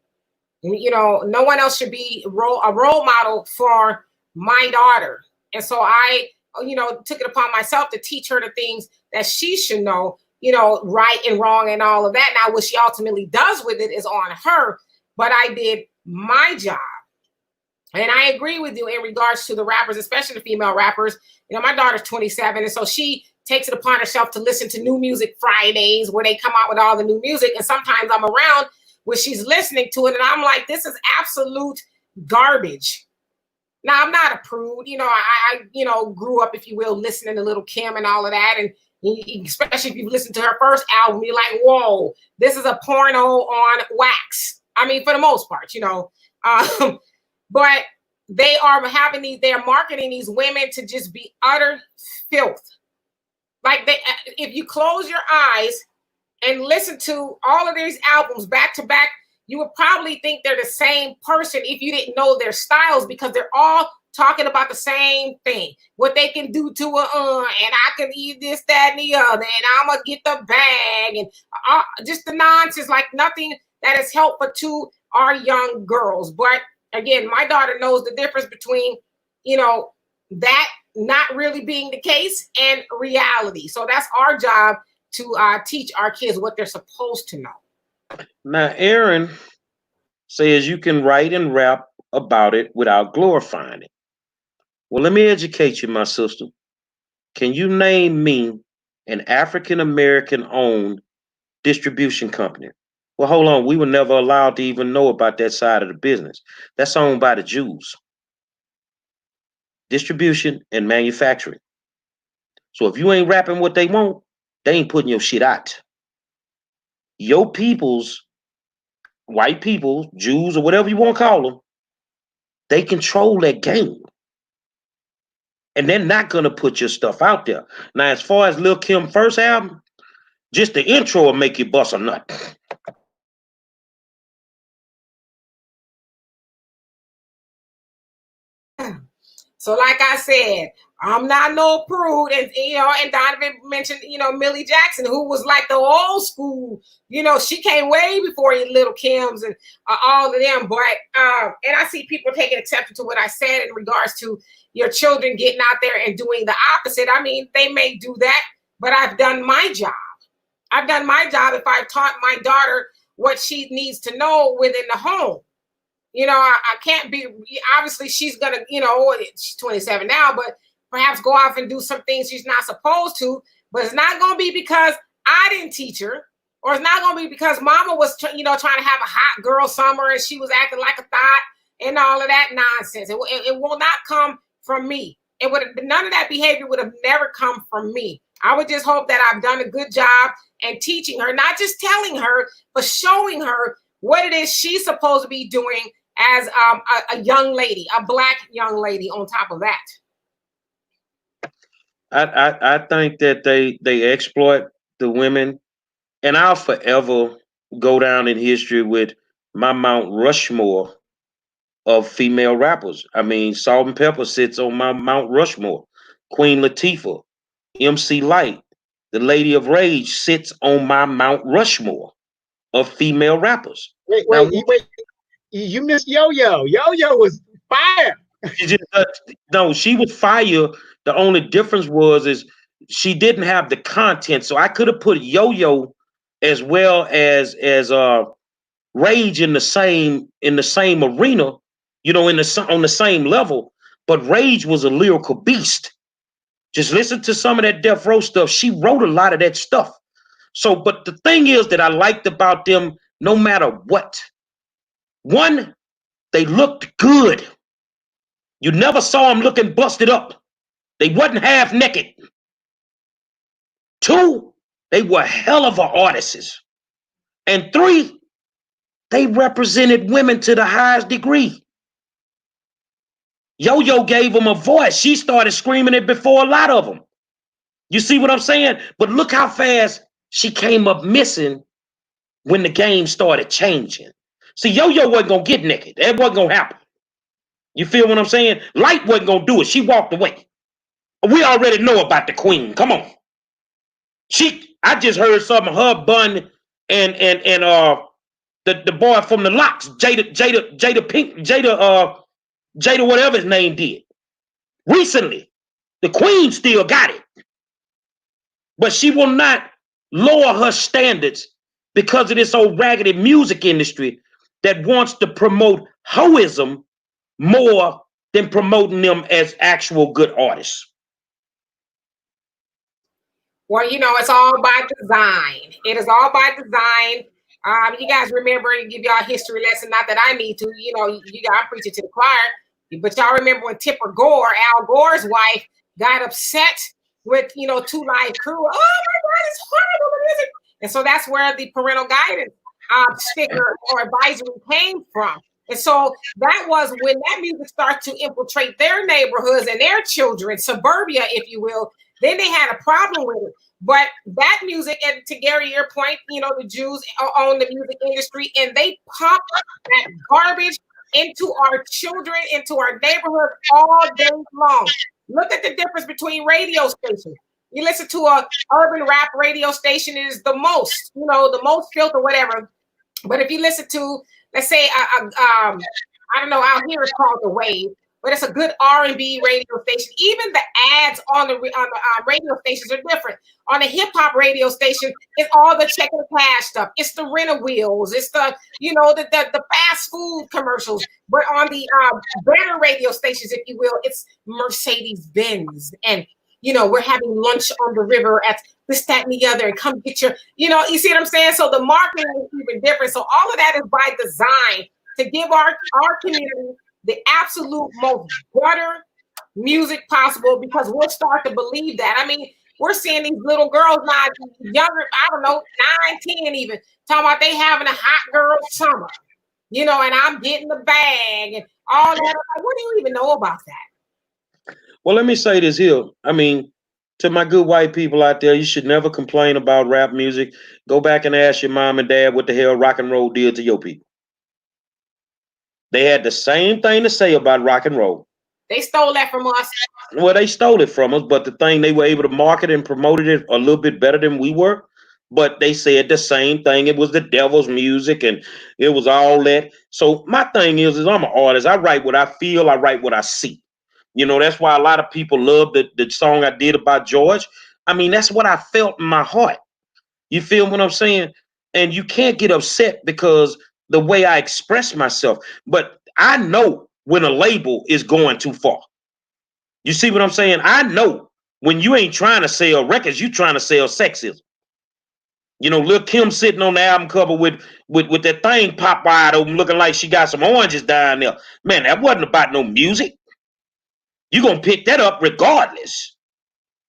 You know, no one else should be a role model for my daughter. And so I, you know, took it upon myself to teach her the things that she should know, you know, right and wrong and all of that. Now, what she ultimately does with it is on her, but I did my job. And I agree with you in regards to the rappers, especially the female rappers. You know, my daughter's 27, and so she takes it upon herself to listen to New Music Fridays where they come out with all the new music. And sometimes I'm around when she's listening to it, and I'm like, this is absolute garbage. Now, I'm not a prude. You know, I you know, grew up, if you will, listening to Little Kim and all of that. And especially if you listen to her first album, you're like, whoa, this is a porno on wax. I mean, for the most part, you know. But they are they're marketing these women to just be utter filth. Like, if you close your eyes and listen to all of these albums back to back, you would probably think they're the same person if you didn't know their styles, because they're all talking about the same thing. What they can do to and I can eat this, that, and the other, and I'm gonna get the bag, and just the nonsense, like nothing that is helpful to our young girls. But again, my daughter knows the difference between, you know, that not really being the case and reality. So that's our job, to teach our kids what they're supposed to know. Now, Aaron says you can write and rap about it without glorifying it. Well, let me educate you, my sister. Can you name me an African-American owned distribution company? Well, hold on. We were never allowed to even know about that side of the business. That's owned by the Jews. Distribution and manufacturing. So if you ain't rapping what they want, they ain't putting your shit out. Your peoples, white people, Jews, or whatever you want to call them, they control that game. And they're not going to put your stuff out there. Now, as far as Lil' Kim first album, just the intro will make you bust a nut. So like I said, I'm not no prude. And, and Donovan mentioned, Millie Jackson, who was like the old school, she came way before Little Kim's and all of them. But, and I see people taking exception to what I said in regards to your children getting out there and doing the opposite. I mean, they may do that, but I've done my job. I've done my job if I've taught my daughter what she needs to know within the home. I can't be, obviously she's going to, she's 27 now, but perhaps go off and do some things she's not supposed to, but it's not going to be because I didn't teach her, or it's not going to be because mama was, trying to have a hot girl summer and she was acting like a thought and all of that nonsense. It will not come from me. None of that behavior would have never come from me. I would just hope that I've done a good job and teaching her, not just telling her, but showing her what it is she's supposed to be doing as a young lady, a Black young lady on top of that. I think that they exploit the women, and I'll forever go down in history with my Mount Rushmore of female rappers. I mean, Salt-N-Pepa sits on my Mount Rushmore. Queen Latifah, MC Lyte, the Lady of Rage sits on my Mount Rushmore of female rappers. Wait, you missed Yo-Yo. Yo-Yo was fire. No, she was fire. The only difference is she didn't have the content. So I could have put Yo-Yo as well as Rage in the same arena, on the same level. But Rage was a lyrical beast. Just listen to some of that Death Row stuff. She wrote a lot of that stuff. So, but the thing is that I liked about them, no matter what. One, they looked good. You never saw them looking busted up. They wasn't half naked. Two, they were hell of artists. And three, they represented women to the highest degree. Yo-Yo gave them a voice. She started screaming it before a lot of them. You see what I'm saying? But look how fast she came up missing when the game started changing. See, Yo-Yo wasn't going to get naked. That wasn't going to happen. You feel what I'm saying? Light wasn't going to do it. She walked away. We already know about the queen. Come on. I just heard some of her Bun and the boy from the Locks, Jada Pink, Jada whatever his name did. Recently, the queen still got it. But she will not lower her standards because of this old raggedy music industry that wants to promote hoism more than promoting them as actual good artists. Well, it's all by design. It is all by design. You guys remember, give y'all a history lesson, not that I need to, I'm preaching to the choir, but y'all remember when Tipper Gore, Al Gore's wife, got upset with, 2 Live Crew. Oh my God, it's horrible. And so that's where the parental guidance sticker or advisory came from. And so that was when that music started to infiltrate their neighborhoods and their children, suburbia, if you will. Then they had a problem with it. But that music, and to Gary, your point, the Jews own the music industry, and they pump that garbage into our children, into our neighborhood all day long. Look at the difference between radio stations. You listen to a urban rap radio station, it is the most, the most filth or whatever. But if you listen to, let's say, I don't know, out here it's called The Wave, but it's a good R&B radio station. Even the ads on the radio stations are different. On a hip hop radio station, it's all the check and cash stuff. It's the rent wheels. It's the the fast food commercials. But on the better radio stations, if you will, it's Mercedes Benz, and we're having lunch on the river at this, that, and the other, and come get your, you see what I'm saying? So the marketing is even different. So all of that is by design to give our community the absolute most better music possible, because we'll start to believe that. I mean, we're seeing these little girls now, younger, I don't know, 9, 10 even, talking about they having a hot girl summer, and I'm getting the bag and all that. Like, what do you even know about that? Well, let me say this here. I mean, to my good white people out there, you should never complain about rap music. Go back and ask your mom and dad what the hell rock and roll did to your people. They had the same thing to say about rock and roll. They stole that from us. Well, they stole it from us, but the thing, they were able to market and promoted it a little bit better than we were. But they said the same thing. It was the devil's music and it was all that. So my thing is I'm an artist. I write what I feel, I write what I see. You know, that's why a lot of people love the song I did about George. I mean, that's what I felt in my heart. You feel what I'm saying? And you can't get upset because the way I express myself. But I know when a label is going too far. You see what I'm saying? I know when you ain't trying to sell records, you trying to sell sexism. You know, Lil' Kim sitting on the album cover with that thing pop wide open, looking like she got some oranges down there. Man, that wasn't about no music. You gonna pick that up regardless.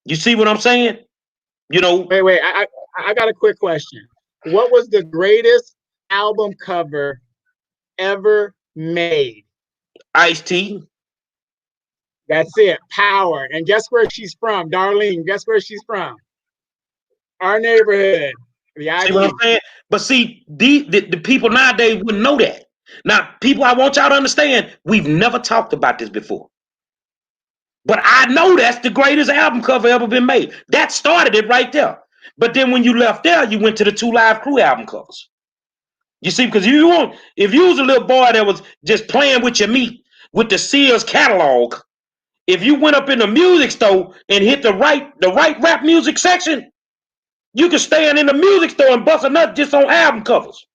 You see what I'm saying? You know, Wait. I got a quick question. What was the greatest album cover ever made? Ice-T. That's it. Power. And guess where she's from? Darlene, guess where she's from? Our neighborhood. The See what I'm IE. saying? But see, the people nowadays wouldn't know that. Now, people, I want y'all to understand, we've never talked about this before. But I know that's the greatest album cover ever been made. That started it right there. But then when you left there, you went to the 2 Live Crew album covers. You see, because if you was a little boy that was just playing with your meat with the Sears catalog, if you went up in the music store and hit the right rap music section, you could stand in the music store and bust a nut just on album covers.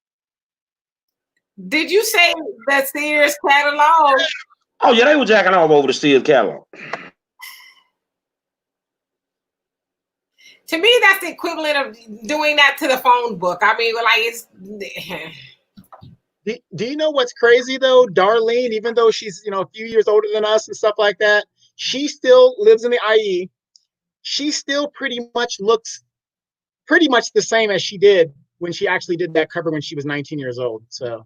Did you say the Sears catalog? Oh yeah, they were jacking off over the Sears catalog. To me, that's the equivalent of doing that to the phone book. I mean, like it's. Do you know what's crazy though? Darlene, even though she's a few years older than us and stuff like that, she still lives in the IE. She still pretty much looks pretty much the same as she did when she actually did that cover when she was 19 years old. So,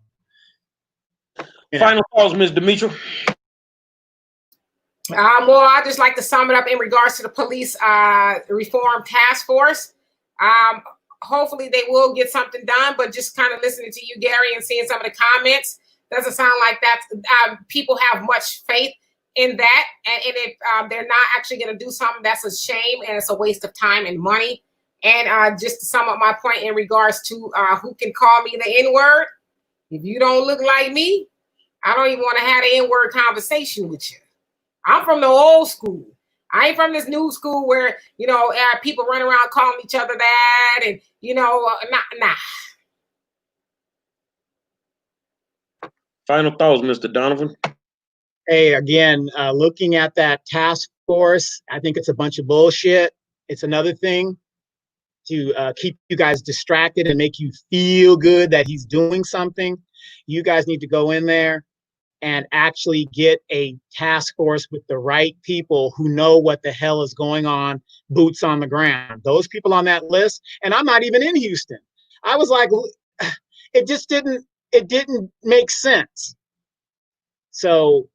Final thoughts, Ms. Demetra. Well, I just like to sum it up in regards to the police reform task force. Hopefully they will get something done, but just kind of listening to you, Gary, and seeing some of the comments, doesn't sound like that people have much faith in that. And if they're not actually going to do something, that's a shame, and it's a waste of time and money. And just to sum up my point in regards to who can call me the N-word, if you don't look like me, I don't even want to have an N-word conversation with you. I'm from the old school. I ain't from this new school where, people run around calling each other that and, nah. Final thoughts, Mr. Donovan. Hey, again, looking at that task force, I think it's a bunch of bullshit. It's another thing to keep you guys distracted and make you feel good that he's doing something. You guys need to go in there and actually get a task force with the right people who know what the hell is going on, boots on the ground. Those people on that list, and I'm not even in Houston. I was like, it didn't make sense. So,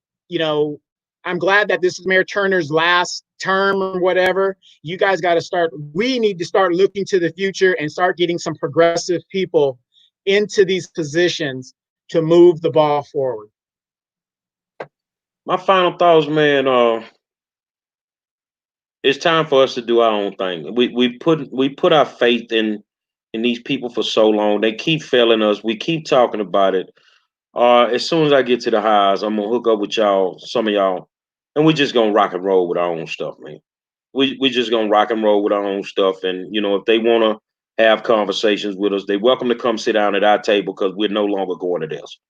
I'm glad that this is Mayor Turner's last term or whatever. You guys got to we need to start looking to the future and start getting some progressive people into these positions to move the ball forward. My final thoughts, man, it's time for us to do our own thing. We put our faith in these people for so long. They keep failing us. We keep talking about it. As soon as I get to the highs, I'm gonna hook up with y'all, some of y'all, and we're just gonna rock and roll with our own stuff, man. We just gonna rock and roll with our own stuff. And if they wanna have conversations with us, they're welcome to come sit down at our table because we're no longer going to theirs.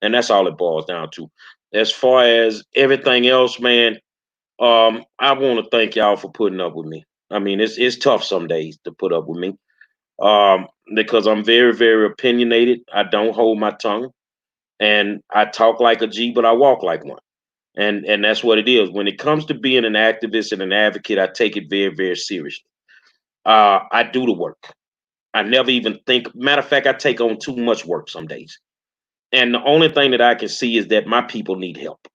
And that's all it boils down to. As far as everything else, man, I want to thank y'all for putting up with me. I mean, it's tough some days to put up with me, because I'm very, very opinionated. I don't hold my tongue, and I talk like a G, but I walk like one. And that's what it is. When it comes to being an activist and an advocate, I take it very, very seriously. I do the work. I never even think. Matter of fact, I take on too much work some days. And the only thing that I can see is that my people need help.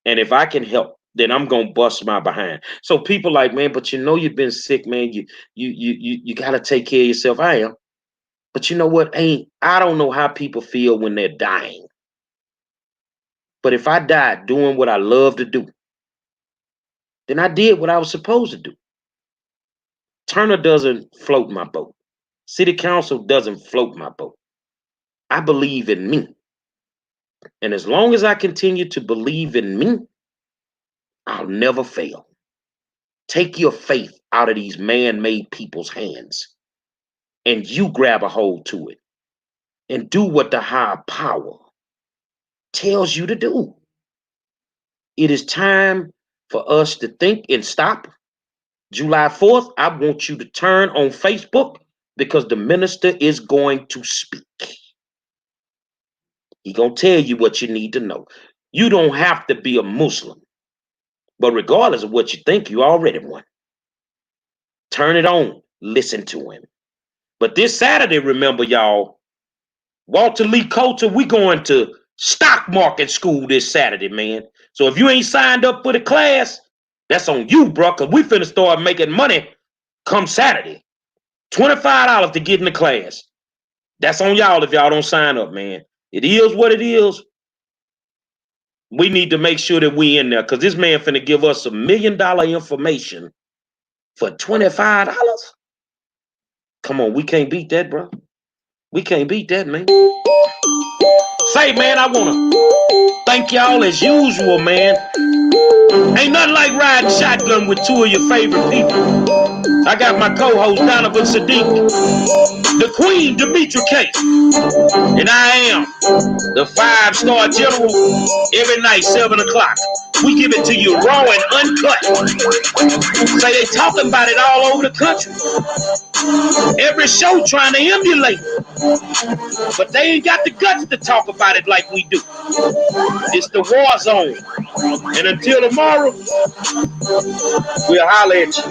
And if I can help, then I'm gonna bust my behind. So people like, man, but you've been sick, man. You gotta take care of yourself. I am. But you know what? I don't know how people feel when they're dying. But if I die doing what I love to do, then I did what I was supposed to do. Turner doesn't float my boat. City council doesn't float my boat. I believe in me. And as long as I continue to believe in me, I'll never fail. Take your faith out of these man-made people's hands and you grab a hold to it and do what the higher power tells you to do. It is time for us to think and stop. July 4th, I want you to turn on Facebook because the minister is going to speak. He's going to tell you what you need to know. You don't have to be a Muslim, but regardless of what you think, you already won. Turn it on. Listen to him. But this Saturday, remember, y'all, Walter Lee Coulter, we going to stock market school this Saturday, man. So if you ain't signed up for the class, that's on you, bro, because we finna start making money come Saturday. $25 to get in the class. That's on y'all if y'all don't sign up, man. It is what it is. We need to make sure that we in there because this man finna give us $1 million information for $25. Come on, we can't beat that, bro. We can't beat that, man. Say, man, I want to thank y'all as usual, man. Ain't nothing like riding shotgun with two of your favorite people. I got my co-host, Donovan Sadiq, the Queen, Demetra K, and I am the 5-star general every night, 7 o'clock. We give it to you raw and uncut. Say they talking about it all over the country. Every show trying to emulate. But they ain't got the guts to talk about it like we do. It's the war zone. And until tomorrow, we'll holler at you.